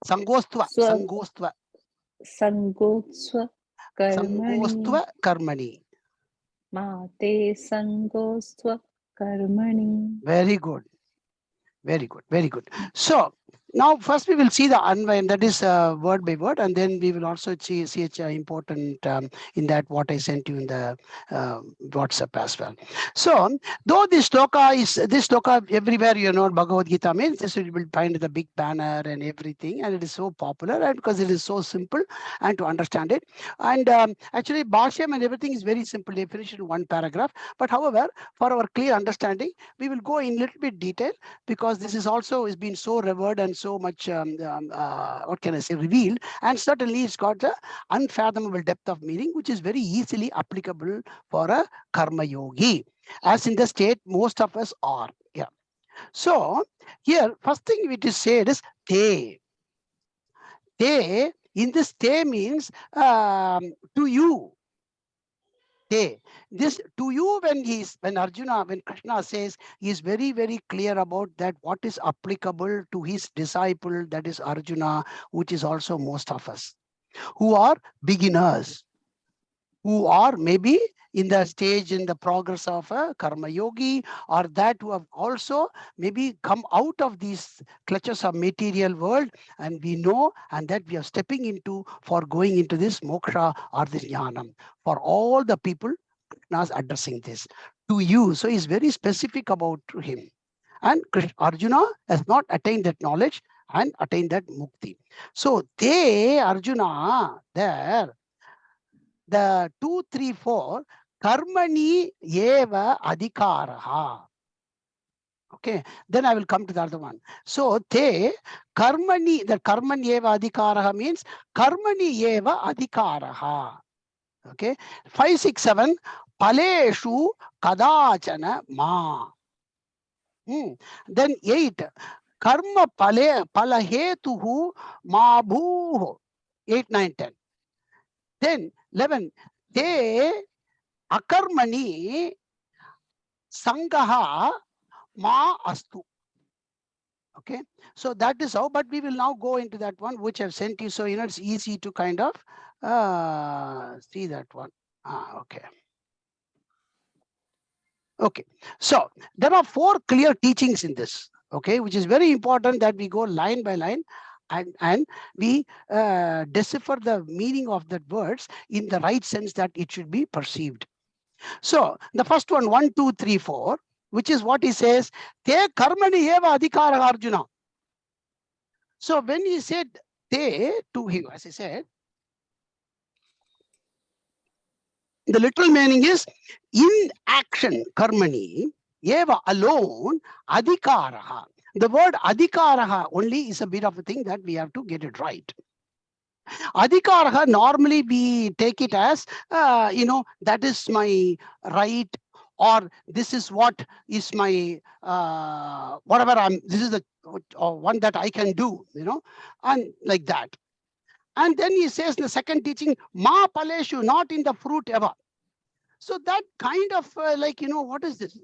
sangostva, स्व sangostva, सङ्गोत्स्व कर्मणि sangostva karmani. मा ते सङ्गोऽस्त्व कर्मणि Very good. Very good, very good. So now first we will see the Anvay, and that is word by word, and then we will also see it's important in that what I sent you in the WhatsApp as well. So though this shloka everywhere, you know, Bhagavad Gita means this will find the big banner and everything, and it is so popular and because it is so simple and to understand it. And actually Bhashyam and everything is very simple. They finish in one paragraph. But however, for our clear understanding, we will go in little bit detail because this is also has been so revered and so much what can I say, revealed, and certainly it's got an unfathomable depth of meaning which is very easily applicable for a karma yogi, as in the state most of us are. Yeah. So here first thing which is said is te. Te in this te means to you. Te. This to you, when Arjuna, when Krishna says, he is very, very clear about that what is applicable to his disciple, that is Arjuna, which is also most of us, who are beginners, who are maybe in the stage in the progress of a karma yogi, or that who have also maybe come out of these clutches of material world, and we know, and that we are stepping into for going into this moksha or this jnanam. For all the people, Krishna is addressing this to you. So he's very specific about him. And Arjuna has not attained that knowledge and attained that mukti. So they, Arjuna, there, the 2, 3, 4, karmani eva adhikaraha. Okay, then I will come to the other one. So te karmani, the karman eva adhikaraha means karmani eva adhikaraha. Okay, 5, 6, 7, paleshu kadachana ma. Then 8, karma palahetuhu ma bhuho. 8, 9, 10. Then 11, te akarmani sangaha ma astu. Okay, so that is how, but we will now go into that one which I've sent you. So, you know, it's easy to kind of see that one. Okay. Okay, so there are 4 clear teachings in this, okay, which is very important that we go line by line and we decipher the meaning of the words in the right sense that it should be perceived. So the first one, 1, 2, 3, 4, which is what he says, te karmani eva adhikara Arjuna. So when he said te to him, as I said, the literal meaning is in action, karmani, eva alone, adhikaraha. The word adhikaraha only is a bit of a thing that we have to get it right. Adhikaraha, normally we take it as, you know, that is my right, or this is what is my, whatever this is the one that I can do, you know, and like that. And then he says in the second teaching, ma paleshu, not in the fruit ever. So that kind of like, you know, what is this?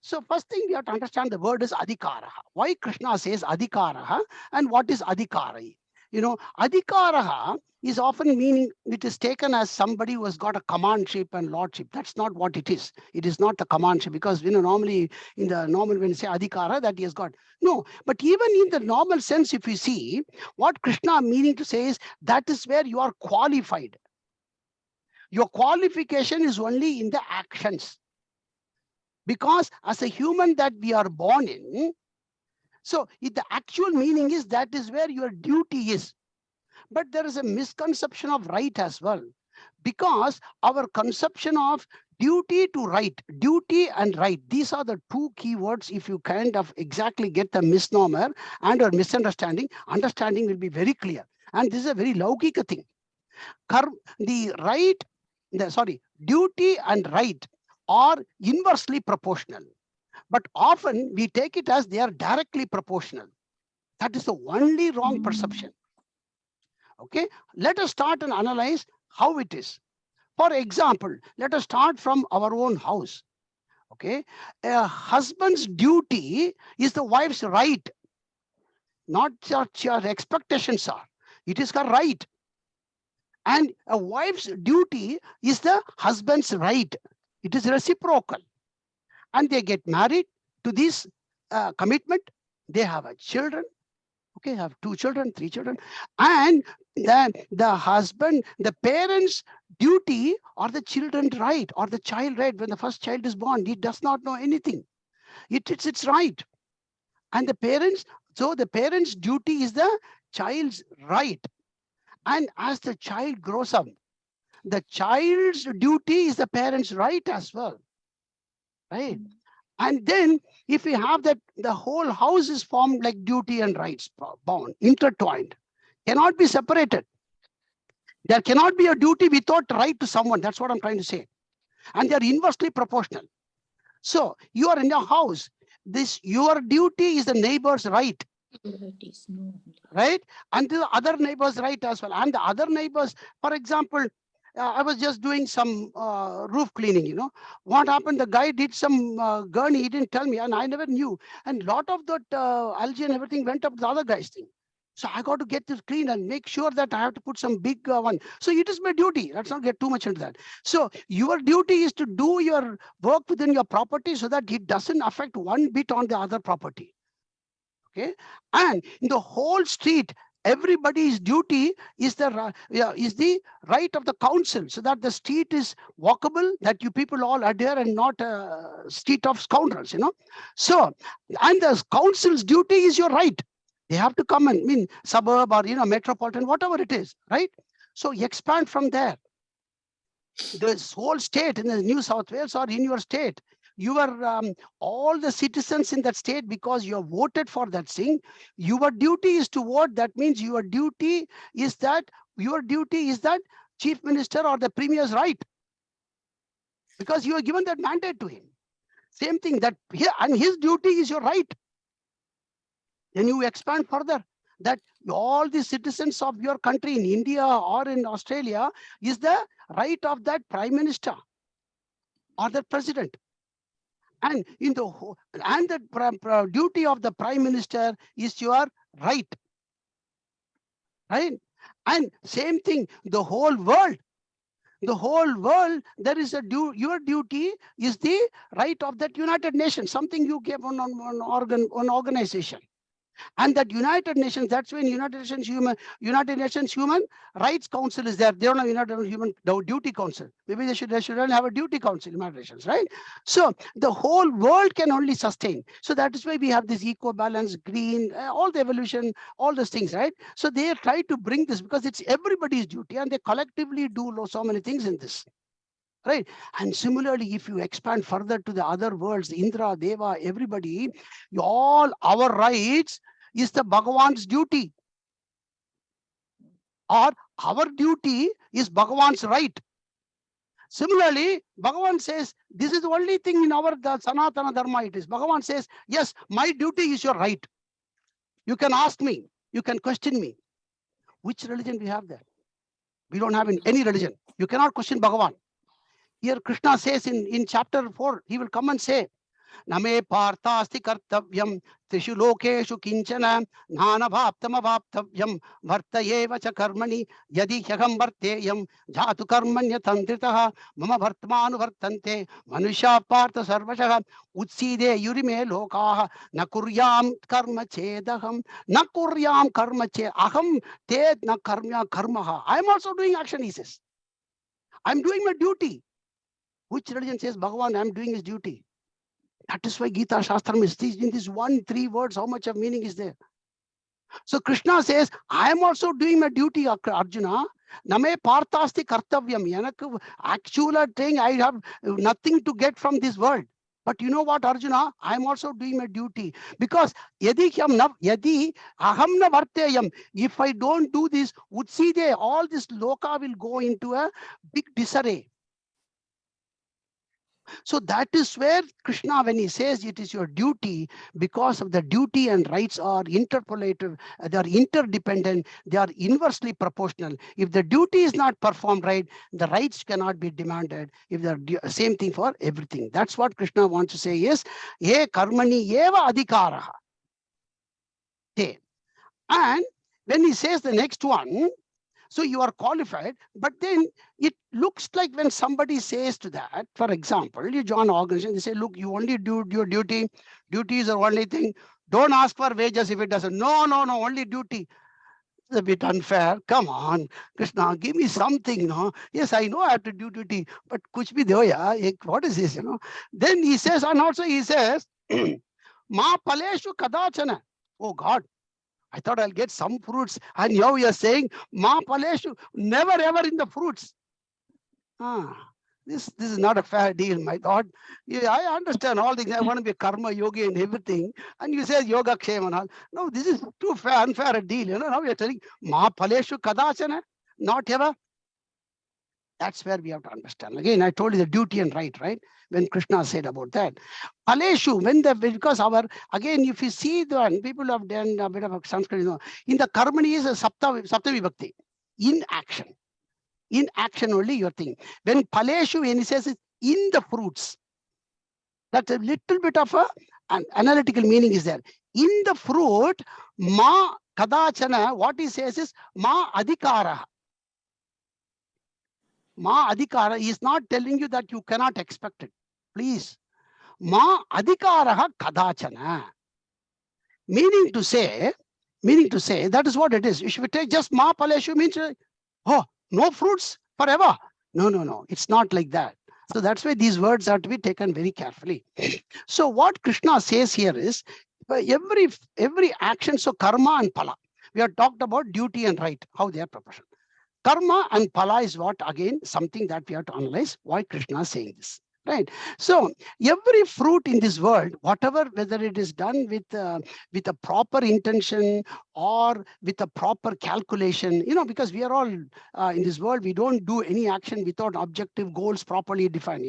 So first thing we have to understand the word is adhikaraha. Why Krishna says adhikaraha and what is adhikara? You know, adhikaraha is often meaning, it is taken as somebody who has got a commandship and lordship. That's not what it is. It is not the commandship because, you know, normally in the normal when you say adhikara that he has got. No, but even in the normal sense, if you see what Krishna meaning to say is that is where you are qualified. Your qualification is only in the actions. Because as a human that we are born in, so the actual meaning is that is where your duty is. But there is a misconception of right as well. Because our conception of duty to right, duty and right, these are the two key words. If you kind of exactly get the misnomer and or misunderstanding, understanding will be very clear. And this is a very laukika thing. The right, duty and right are inversely proportional. But often we take it as they are directly proportional. That is the only wrong perception. Okay, let us start and analyze how it is. For example, let us start from our own house. Okay, a husband's duty is the wife's right, not what your expectations are. It is her right. And a wife's duty is the husband's right. It is reciprocal. And they get married to this commitment. They have a children. Okay, have 2 children, 3 children. And then the husband, the parents' duty or the children's right or the child right. When the first child is born, he does not know anything. It's its right. And the parents, so the parents' duty is the child's right. And as the child grows up, the child's duty is the parents' right as well. Right? And then if we have that, the whole house is formed like duty and rights, bound, intertwined, cannot be separated. There cannot be a duty without right to someone. That's what I'm trying to say. And they're inversely proportional. So you are in your house. Your duty is the neighbor's right. Right? And the other neighbor's right as well. And the other neighbors, for example, I was just doing some roof cleaning, What happened? The guy did some gurney, he didn't tell me, and I never knew. And a lot of that algae and everything went up to the other guy's thing. So I got to get this clean and make sure that I have to put some big one. So it is my duty. Let's not get too much into that. So your duty is to do your work within your property so that it doesn't affect one bit on the other property. Okay, and in the whole street, everybody's duty is the right of the council, so that the street is walkable, that you people all adhere and not a street of scoundrels, So, and the council's duty is your right. They have to come and suburb or metropolitan, whatever it is, right? So expand from there. This whole state in the New South Wales or in your state, you are all the citizens in that state because you have voted for that thing. Your duty is to vote. That means your duty is that chief minister or the premier's right, because you are given that mandate to him. Same thing that here, and his duty is your right. Then you expand further that all the citizens of your country in India or in Australia is the right of that prime minister or the president. And in the duty of the prime minister is your right. Right? And same thing, the whole world, there is your duty is the right of that United Nations, something you gave on organization. And that United Nations, that's when United Nations Human Rights Council is there. They don't have United Nations Human Duty Council. Maybe they should have a duty council, United Nations, right? So the whole world can only sustain. So that is why we have this eco balance, green, all the evolution, all those things, right? So they try to bring this because it's everybody's duty, and they collectively do so many things in this. Right. And similarly, if you expand further to the other worlds, Indra, Deva, everybody, all our rights is the Bhagavan's duty. Or our duty is Bhagavan's right. Similarly, Bhagavan says, this is the only thing in our Sanatana Dharma it is. Bhagavan says, yes, my duty is your right. You can ask me, you can question me. Which religion we have there? We don't have in any religion. You cannot question Bhagavan. Here Krishna says in chapter 4, he will come and say, Name parthasti kartavyam trishu lokeshu kinchana nana bhaptama bhaptavyam vartayeva cha karmani yadi hyagam varteyam jatu karmanya tandritaha mama bhartmanu vartante manusha partha sarvashaha utside yurime lokaha na kuryam karma chedaham na kuryam karma che aham te na karmya karmaha. I am also doing action, he says. I'm doing my duty. Which religion says Bhagavan, I'm doing his duty? That is why Gita Shastram is in this 1-3 words, how much of meaning is there? So Krishna says, I am also doing my duty, Arjuna. Name partasti kartavyam. Actual thing, I have nothing to get from this world. But you know what, Arjuna? I am also doing my duty. Because yadi aham na varteyam, if I don't do this, utside, all this loka will go into a big disarray. So that is where Krishna, when he says it is your duty, because of the duty and rights are interpolative, they are interdependent, they are inversely proportional. If the duty is not performed right, the rights cannot be demanded. If the same thing for everything. That's what Krishna wants to say is, ye karmani eva adhikara. And when he says the next one, so you are qualified, but then it looks like when somebody says to that, for example, you join an organization, they say, look, you only do your duty. Duty is the only thing. Don't ask for wages if it doesn't. No, only duty. It's a bit unfair. Come on, Krishna, give me something, Yes, I know I have to do duty, but kuch bhi do ya. What is this, Then he says, and also he says, Ma paleshu kadachana. Oh God, I thought I'll get some fruits. And now you're saying, Ma paleshu, never ever in the fruits. This is not a fair deal, my God. Yeah, I understand all things. I want to be a karma yogi and everything. And you say yoga kshema and all. No, this is too unfair a deal. Now you're telling, Ma paleshu kadachana, not ever. That's where we have to understand. Again, I told you the duty and right? When Krishna said about that. Paleshu, because again, if you see people have done a bit of Sanskrit, in the Karmani is a Sapta Vibhakti, in action. In action only your thing. When Paleshu, when he says is in the fruits, that's a little bit of an analytical meaning is there. In the fruit, Ma Kadachana, what he says is Ma Adhikara. Ma Adhikara is not telling you that you cannot expect it. Please. Ma Adhikaraha Kadachana. Meaning to say, that is what it is. If you take just Ma Paleshu means, oh, no fruits forever. No. It's not like that. So that's why these words are to be taken very carefully. So what Krishna says here is, every action, so karma and pala. We have talked about duty and right, how they are proportional. Karma and pala is what, again, something that we have to analyze why Krishna is saying this. Right. So every fruit in this world, whatever, whether it is done with a proper intention or with a proper calculation, because we are all in this world, we don't do any action without objective goals properly defined.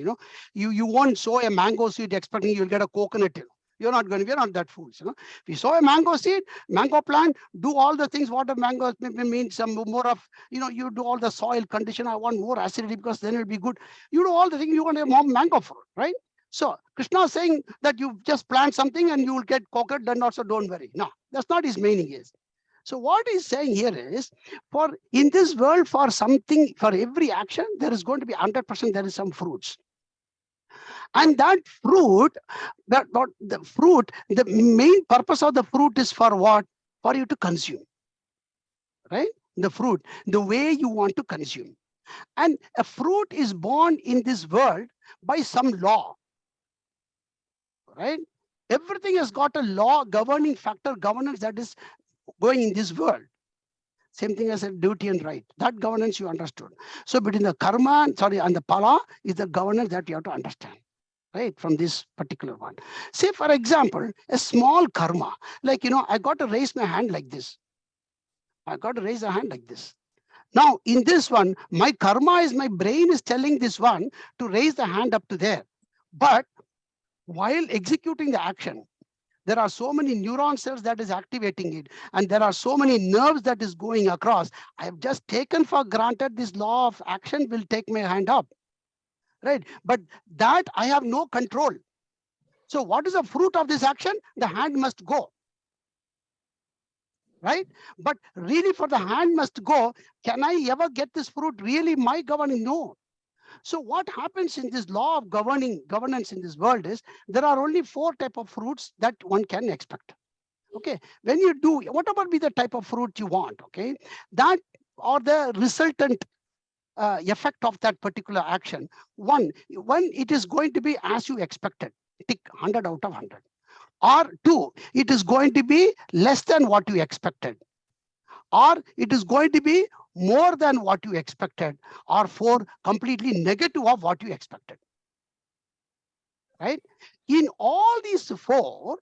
You won't sow a mango seed expecting you'll get a coconut. We're not that fools. If you sow a mango seed, mango plant, do all the things what a mango means, some more of, you do all the soil condition. I want more acidity because then it'll be good. You do all the things, you want a more mango fruit, right? So Krishna is saying that you just plant something and you will get coconut, then also don't worry. No, that's not his meaning is. So what he's saying here is, for in this world, for something, for every action, there is going to be 100%, there is some fruits. And that fruit, the main purpose of the fruit is for what? For you to consume, right? The fruit, the way you want to consume. And a fruit is born in this world by some law, right? Everything has got a law, governing factor, governance that is going in this world. Same thing as a duty and right. That governance you understood. So between the karma, and the pala is the governance that you have to understand. Right, from this particular one. Say, for example, a small karma, like, I got to raise my hand like this. I got to raise a hand like this. Now, in this one, my karma is, my brain is telling this one to raise the hand up to there. But while executing the action, there are so many neuron cells that is activating it. And there are so many nerves that is going across. I have just taken for granted this law of action will take my hand up. Right, but that I have no control. So what is the fruit of this action? The hand must go. Right, but really for the hand must go, can I ever get this fruit really my governing? No. So what happens in this law of governance in this world is, there are only 4 types of fruits that one can expect. Okay, when you do, whatever be the type of fruit you want, okay, that or the resultant effect of that particular action. One, when it is going to be as you expected, tick 100 out of 100. Or two, it is going to be less than what you expected. Or it is going to be more than what you expected. Or four, completely negative of what you expected. Right? In all these four,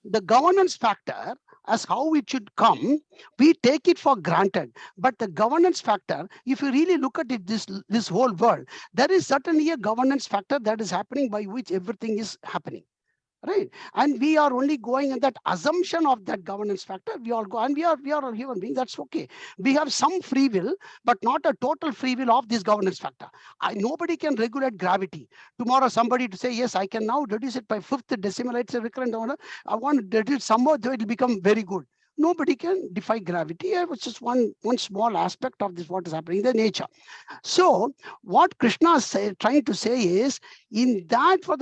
the governance factor as how it should come, we take it for granted. But the governance factor, if you really look at it, this whole world, there is certainly a governance factor that is happening by which everything is happening. Right? And we are only going in that assumption of that governance factor. We all go, and we are a human being. That's okay. We have some free will, but not a total free will of this governance factor. Nobody can regulate gravity. Tomorrow, somebody to say, yes, I can now reduce it by fifth decimal. It's a recurrent order. I want to reduce somehow, it will become very good. Nobody can defy gravity. It was just one small aspect of this, what is happening in the nature. So what Krishna is trying to say is, in that for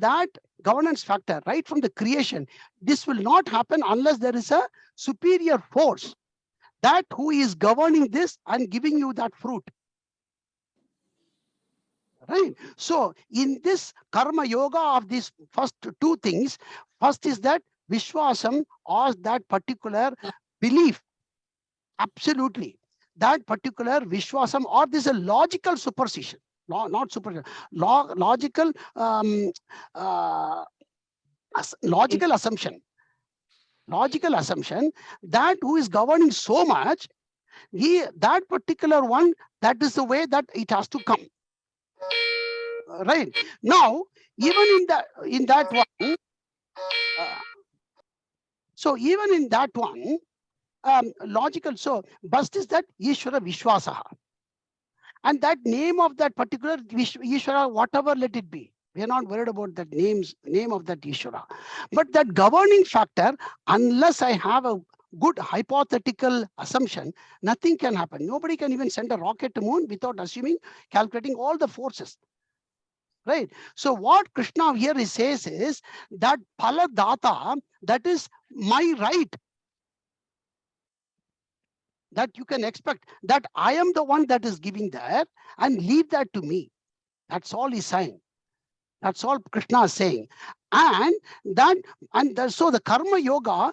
that governance factor, right from the creation, this will not happen unless there is a superior force that who is governing this and giving you that fruit. Right? So in this karma yoga of these first two things, first is that Vishwasam, or that particular belief. Absolutely. That particular Vishwasam, or this is a logical superstition. Not superstition. Logical logical assumption. Logical assumption that who is governing so much, that particular one, that is the way that it has to come. Right? Now, even in that one, so even in that one, logical, so bust is that Ishvara Vishwasaha. And that name of that particular Ishvara, whatever let it be, we are not worried about that name of that Ishvara. But that governing factor, unless I have a good hypothetical assumption, nothing can happen. Nobody can even send a rocket to moon without calculating all the forces. Right? So what Krishna here says is that Paladata, that is my right, that you can expect, that I am the one that is giving that, and leave that to me. That's all he's saying. That's all Krishna is saying. And so the karma yoga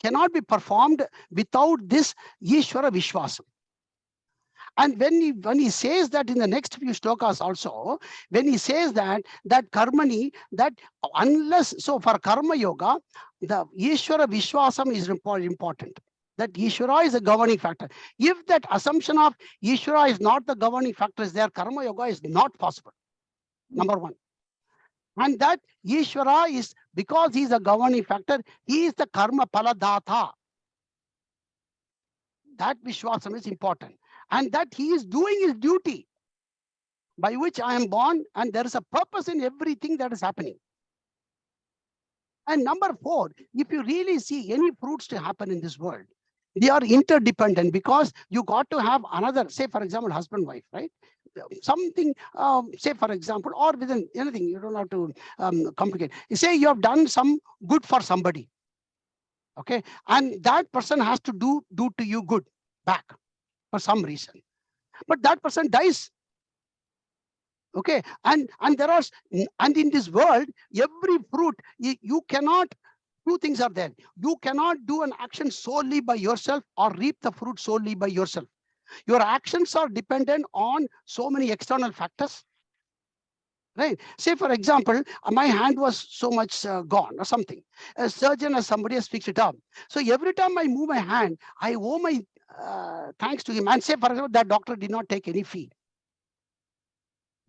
cannot be performed without this Ishvara Vishwasam. And when he says that in the next few shlokas also, when he says that Karmani, that unless, so for karma yoga, the Ishvara Vishwasam is important. That Ishvara is a governing factor. If that assumption of Ishvara is not the governing factor is there, karma yoga is not possible. Number one. And that Ishvara is, because he is a governing factor, he is the karma paladata. That Vishwasam is important. And that he is doing his duty by which I am born, and there is a purpose in everything that is happening. And number four, if you really see any fruits to happen in this world, they are interdependent, because you got to have another, say for example, husband, wife, right? Something, say for example, or within anything, you don't have to complicate. You say you have done some good for somebody, okay? And that person has to do to you good back for some reason. But that person dies. Okay, and in this world, every fruit, you cannot, two things are there. You cannot do an action solely by yourself or reap the fruit solely by yourself. Your actions are dependent on so many external factors. Right? Say, for example, my hand was so much gone or something. A surgeon or somebody has fixed it up. So every time I move my hand, I owe my thanks to him. And say, for example, that doctor did not take any fee.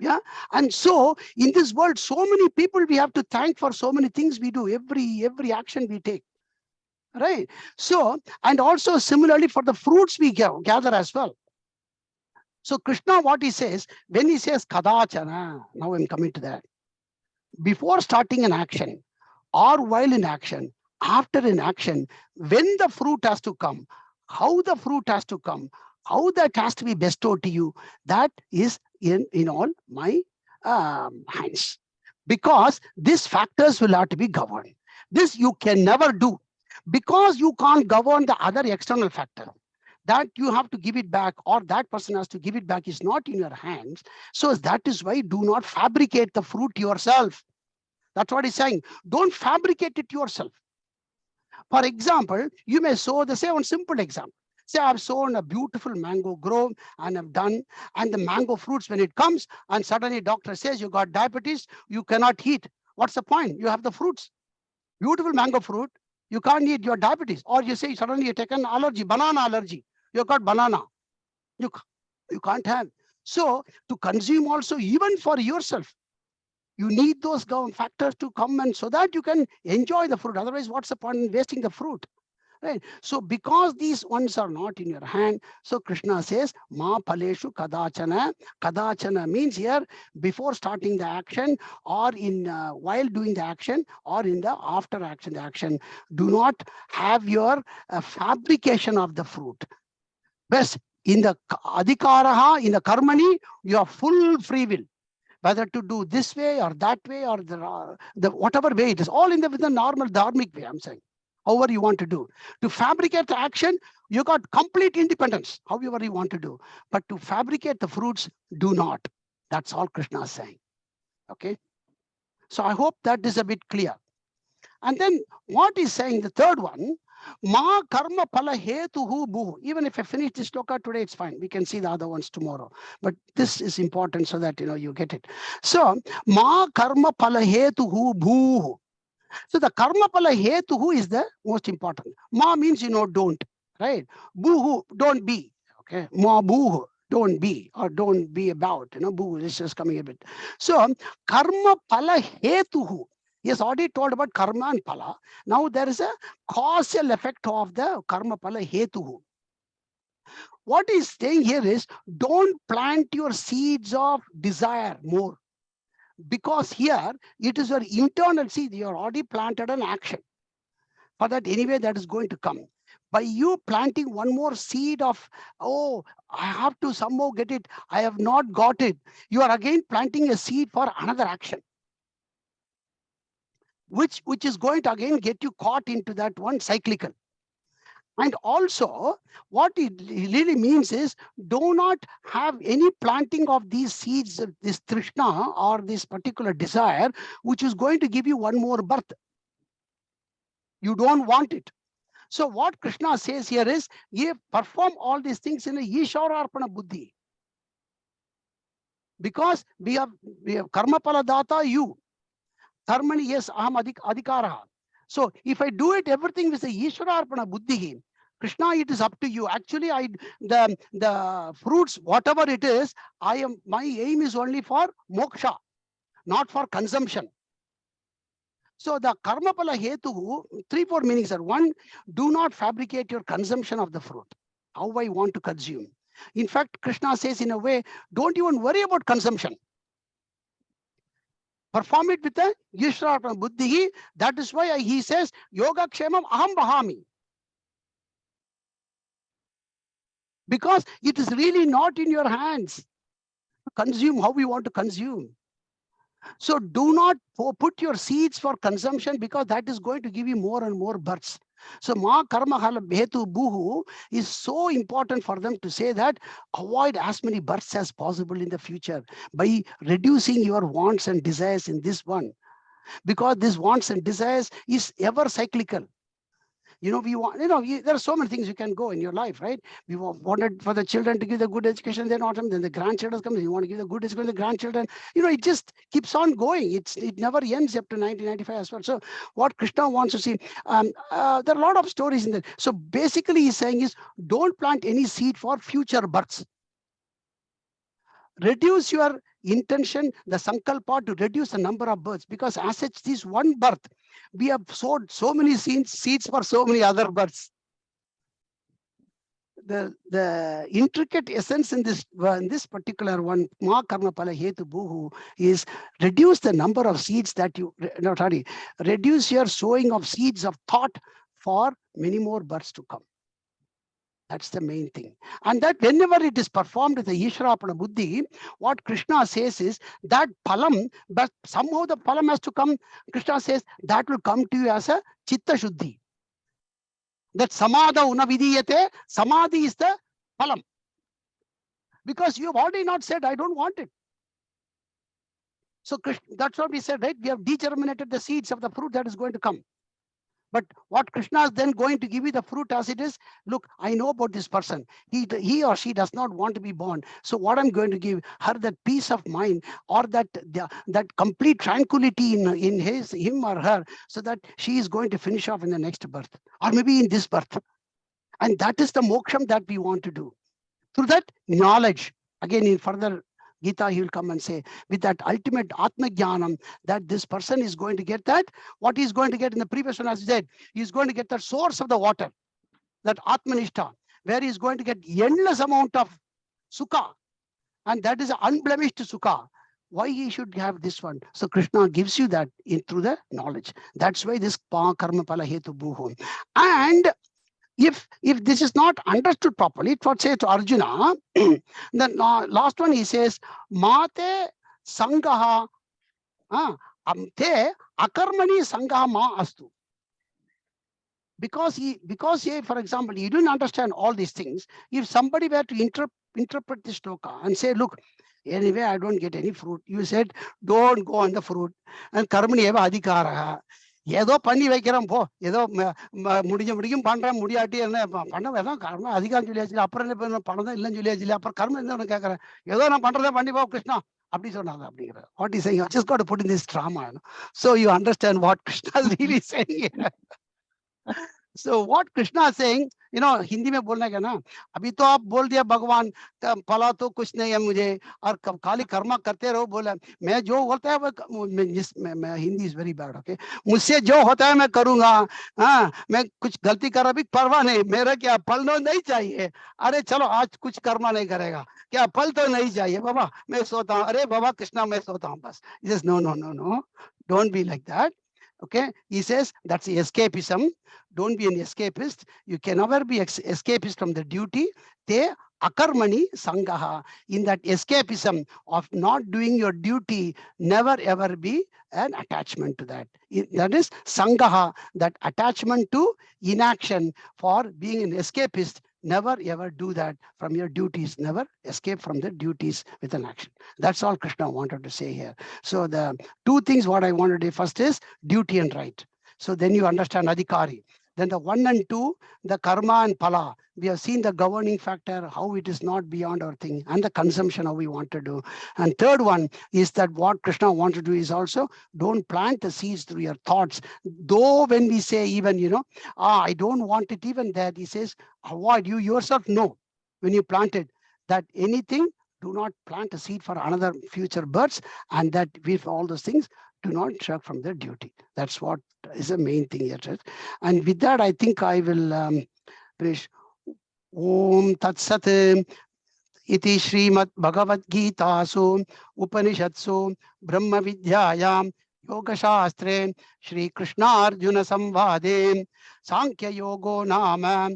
Yeah. And so in this world, so many people we have to thank for so many things we do, every action we take. Right. So, and also similarly for the fruits we gather as well. So Krishna, what he says, when he says kadachana, now I'm coming to that. Before starting an action, or while in action, after in action, when the fruit has to come, how the fruit has to come, how that has to be bestowed to you, that is in all my hands. Because these factors will have to be governed. This you can never do, because you can't govern the other external factor. that you have to give it back, or that person has to give it back, is not in your hands. So that is why do not fabricate the fruit yourself. That's what he's saying. Don't fabricate it yourself. For example, you may sow the say one simple example. Say I've sown a beautiful mango grove and I've done, and the mango fruits, when it comes and suddenly doctor says you got diabetes, you cannot eat. What's the point? You have the fruits, beautiful mango fruit, you can't eat your diabetes. Or you say suddenly you take an allergy, banana allergy, you got banana, you, you can't have. So to consume also, even for yourself, you need those factors to come, and so that you can enjoy the fruit. Otherwise, what's the point in wasting the fruit? Right? So because these ones are not in your hand, so Krishna says, Ma paleshu kadachana. Kadachana means here before starting the action, or in while doing the action, or in the after action, the action. Do not have your fabrication of the fruit. Best in the adhikaraha, in the karmani, you have full free will, whether to do this way or that way, or the whatever way it is, all in the normal dharmic way, I'm saying. However you want to do. To fabricate the action, you got complete independence, however you want to do. But to fabricate the fruits, do not. That's all Krishna is saying. Okay. So I hope that is a bit clear. And then what is saying, the third one, Ma karma pala hetuhu buhu. Even if I finish this shloka today, it's fine. We can see the other ones tomorrow. But this is important so that you get it. So Ma karma pala hetuhu buhu. So the karma pala hetuhu is the most important. Ma means don't, right? Buhu, don't be. Okay. Ma buhu, don't be, or don't be about. Buhu is just coming a bit. So karma pala hetuhu. He has already told about karma and pala. Now there is a causal effect of the karma pala hetuhu. What he's saying here is, don't plant your seeds of desire more. Because here it is your internal seed. You are already planted an action. For that anyway, that is going to come. By you planting one more seed of, oh, I have to somehow get it, I have not got it, you are again planting a seed for another action, which is going to again get you caught into that one cyclical. And also, what it really means is, do not have any planting of these seeds, this trishna or this particular desire, which is going to give you one more birth. You don't want it. So what Krishna says here is, you perform all these things in a Ishvara Arpana Buddhi. Because we have karma pala data, you. Karmani, yes, aham adhikara. So if I do it everything with the Ishvara Arpana Buddhi, Krishna, it is up to you. Actually, the fruits, whatever it is, my aim is only for moksha, not for consumption. So the karma pala hetu, 3-4 meanings are: one, do not fabricate your consumption of the fruit. How I want to consume. In fact, Krishna says in a way, don't even worry about consumption. Perform it with the Yishra Buddhi. That is why he says, Yoga Kshemam Aham Bahami. Because it is really not in your hands. Consume how we want to consume. So do not put your seeds for consumption, because that is going to give you more and more births. So ma karma hala behetu buhu is so important for them to say that avoid as many births as possible in the future by reducing your wants and desires in this one. Because this wants and desires is ever cyclical. We want, there are so many things you can go in your life, right? We wanted for the children to give the good education, then autumn, then the grandchildren come, you want to give the good education to the grandchildren. It just keeps on going. It never ends up to 1995 as well. So what Krishna wants to see, there are a lot of stories in there. So basically he's saying is, don't plant any seed for future births. Reduce your intention, the sankalpa, to reduce the number of births, because as such, this one birth, we have sowed so many seeds for so many other births. The intricate essence in this particular one, ma karma pala hetu buhu, is reduce the number of seeds that reduce your sowing of seeds of thought for many more births to come. That's the main thing. And that whenever it is performed with the Ishvarapana Buddhi, what Krishna says is that palam, but somehow the palam has to come. Krishna says that will come to you as a chitta shuddhi. That samadha unavidiyate, samadhi is the phalam. Because you have already not said, I don't want it. So that's what we said, right? We have determinated the seeds of the fruit that is going to come. But what Krishna is then going to give you the fruit as it is, look, I know about this person. He or she does not want to be born. So what I'm going to give her, that peace of mind, or that complete tranquility in him or her, so that she is going to finish off in the next birth, or maybe in this birth. And that is the moksham that we want to do. Through that knowledge, again in further Gita, he will come and say, with that ultimate Atma Jnanam, that this person is going to get that, what he's going to get in the previous one, as he said, he's going to get the source of the water, that Atmanishta, where he's going to get endless amount of sukha, and that is unblemished sukha. Why he should have this one? So Krishna gives you that through the knowledge. That's why this karma pala hetu bhuhum. And if this is not understood properly, it would say to Arjuna, the last one he says, Mate sangaha te akarmani sangaha ma astu. Because for example, you didn't understand all these things. If somebody were to interpret this shloka and say, look, anyway, I don't get any fruit. You said, don't go on the fruit. And karmani eva adhikara. ஏதோ பண்ணி வைக்கிறோம் போ, ஏதோ முடிக்கும் பண்றேன், முடியாட்டி என்ன பண்ண வேணாம், கர்மம் அதிகாரம் சொல்லியாச்சு, அப்புறம் என்ன பணம் தான் இல்லைன்னு சொல்லியாச்சு இல்லையா, அப்புறம் கர்மம் என்ன கேட்கறேன், ஏதோ நான் பண்றதை பண்ணி போ கிருஷ்ணா அப்படி சொன்னாங்க அப்படிங்கிற. What is saying? Just got to put in this drama, so you understand what Krishna is really saying here. So what Krishna is saying, Hindi में बोलने का ना, अभी तो आप बोल दिया भगवान फला तो कुछ नहीं है मुझे, और खाली कर्म करते रहो, बोला मैं जो होता है वो मैं Hindi is very bad, okay, मुझसे जो होता है मैं करूंगा, हाँ, मैं कुछ गलती कर रहा भी परवाह नहीं, मेरा क्या फल नहीं चाहिए, अरे चलो आज कुछ कर्म नहीं करेगा, क्या फल तो नहीं चाहिए बाबा, मैं सोता हूँ, अरे बाबा कृष्णा मैं सोता हूँ बस. He says no, don't be like that. Okay, he says that's escapism. Don't be an escapist. You can never be escapist from the duty. Te akarmani sangaha. In that escapism of not doing your duty, never ever be an attachment to that. That is sangaha, that attachment to inaction. For being an escapist, never ever do that from your duties. Never escape from the duties with an action. That's all Krishna wanted to say here. So the two things what I want to do first is duty and right. So then you understand adhikari. Then the 1 and 2, the karma and pala. We have seen the governing factor, how it is not beyond our thing, and the consumption, how we want to do. And third one is that what Krishna wants to do is also don't plant the seeds through your thoughts. Though when we say even, I don't want it even there, he says, avoid, you yourself know when you plant it, that anything, do not plant a seed for another future births, and that with all those things, do not shirk from their duty. That's what is the main thing here. Right? And with that, I think I will finish. Om Tat Sat Iti Srimad Bhagavad Gita Upanishatsu Brahma Vidyayam Yoga Shastre Shri Krishna Arjuna Samvade Sankhya Yogo Nama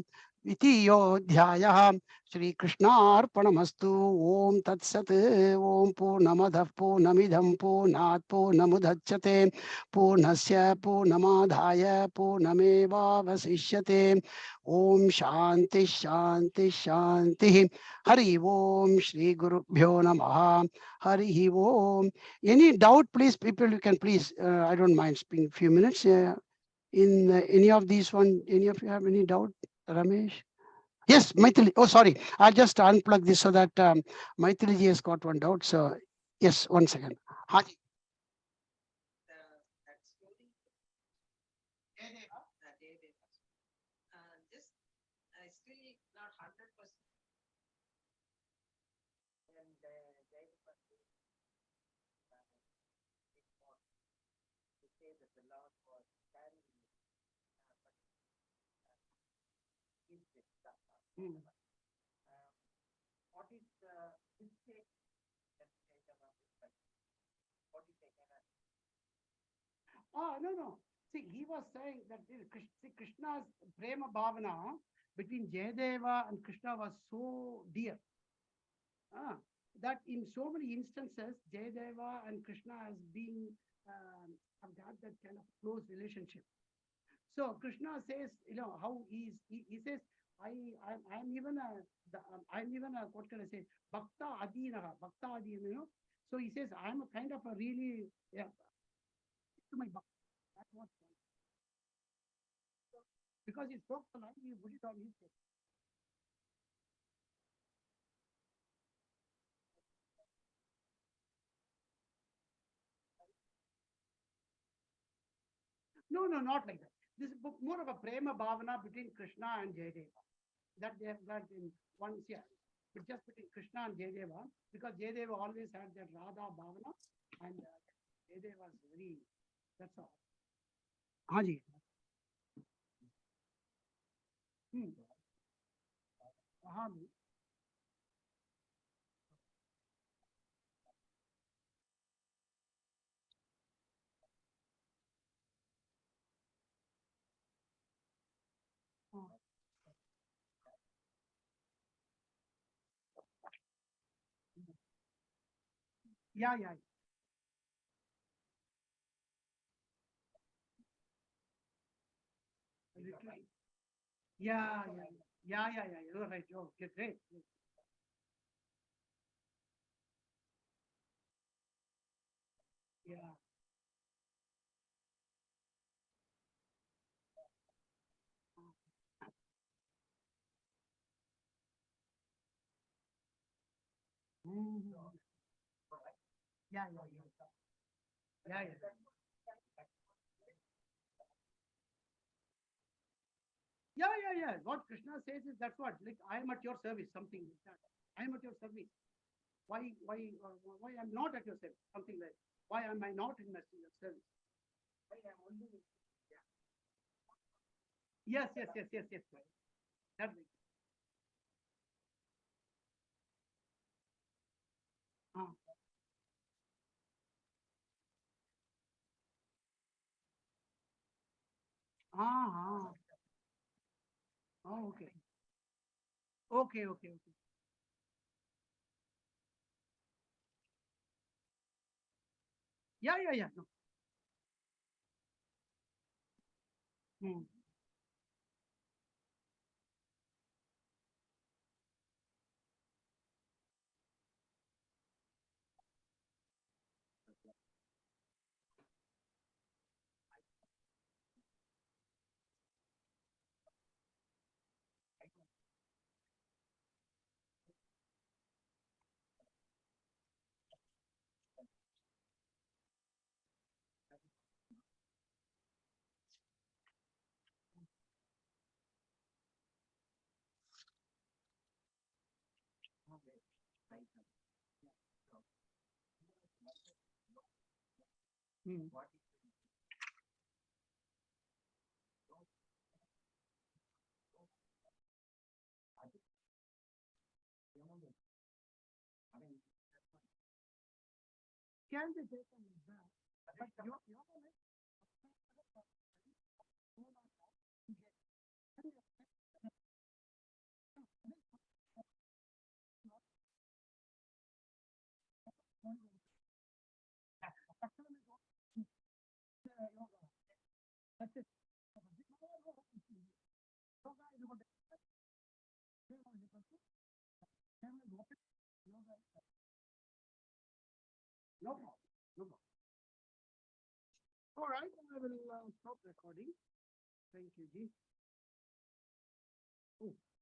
Vitiyo Dhyaya Shri Krishna Arpanamastu. Om Tat Sat. Om Purnamadav Purnamidham Purnat Purnamudachyate Purnasya Purnamadhaya Purnameva Vasishyate. Om Shanti Shanti Shanti. Hari Om Shri Guru Bhyo Namaha. Hari Om. Any doubt, please, people, you can please, I don't mind speaking a few minutes. In any of these one, any of you have any doubt? Ramesh? Yes, Maithili. Oh, sorry. I'll just unplug this so that Maithili ji has got one doubt. So, yes, 1 second. Haji. What is the mistake that what is Oh, no. See, he was saying that Krishna's prema bhavana between Jayadeva and Krishna was so dear. That in so many instances, Jayadeva and Krishna has been have got that kind of close relationship. So Krishna says, how he says, I'm even I'm even a, what can I say, Bhakta Adinaha, Bhakta Adina. So he says, I'm a kind of a really, yeah, to my Bhakta. That's what, because he spoke the line, he put it on his face. No, no, not like that. This is more of a prema bhavana between Krishna and Jayadeva. That they have got in one year. But just between Krishna and Jayadeva, because Jayadeva always had that Radha bhavana, and Jayadeva was very, that's all. Haji. Hmm. Yeah, yeah. Literally. Yeah, yeah, yeah, yeah, yeah. You're right. Okay, great. Yeah. Mhm. Yeah, yeah, yeah. Yeah, yeah. Yeah, yeah, yeah. What Krishna says is that's what, like, I am at your service, something like that. I am at your service. Why I'm not at your service? Something like, why am I not in my service? Why I'm only, yeah. Yes, yes, yes, yes, yes. Right. That's right. Ah, ah, ah. Oh, okay. Okay, okay, okay. Yeah, yeah, yeah. No. Hmm. Hmm. Can be taken like that. But you're right. That's it. No problem. No problem. All right, I will stop recording. Thank you, Ji. Oh.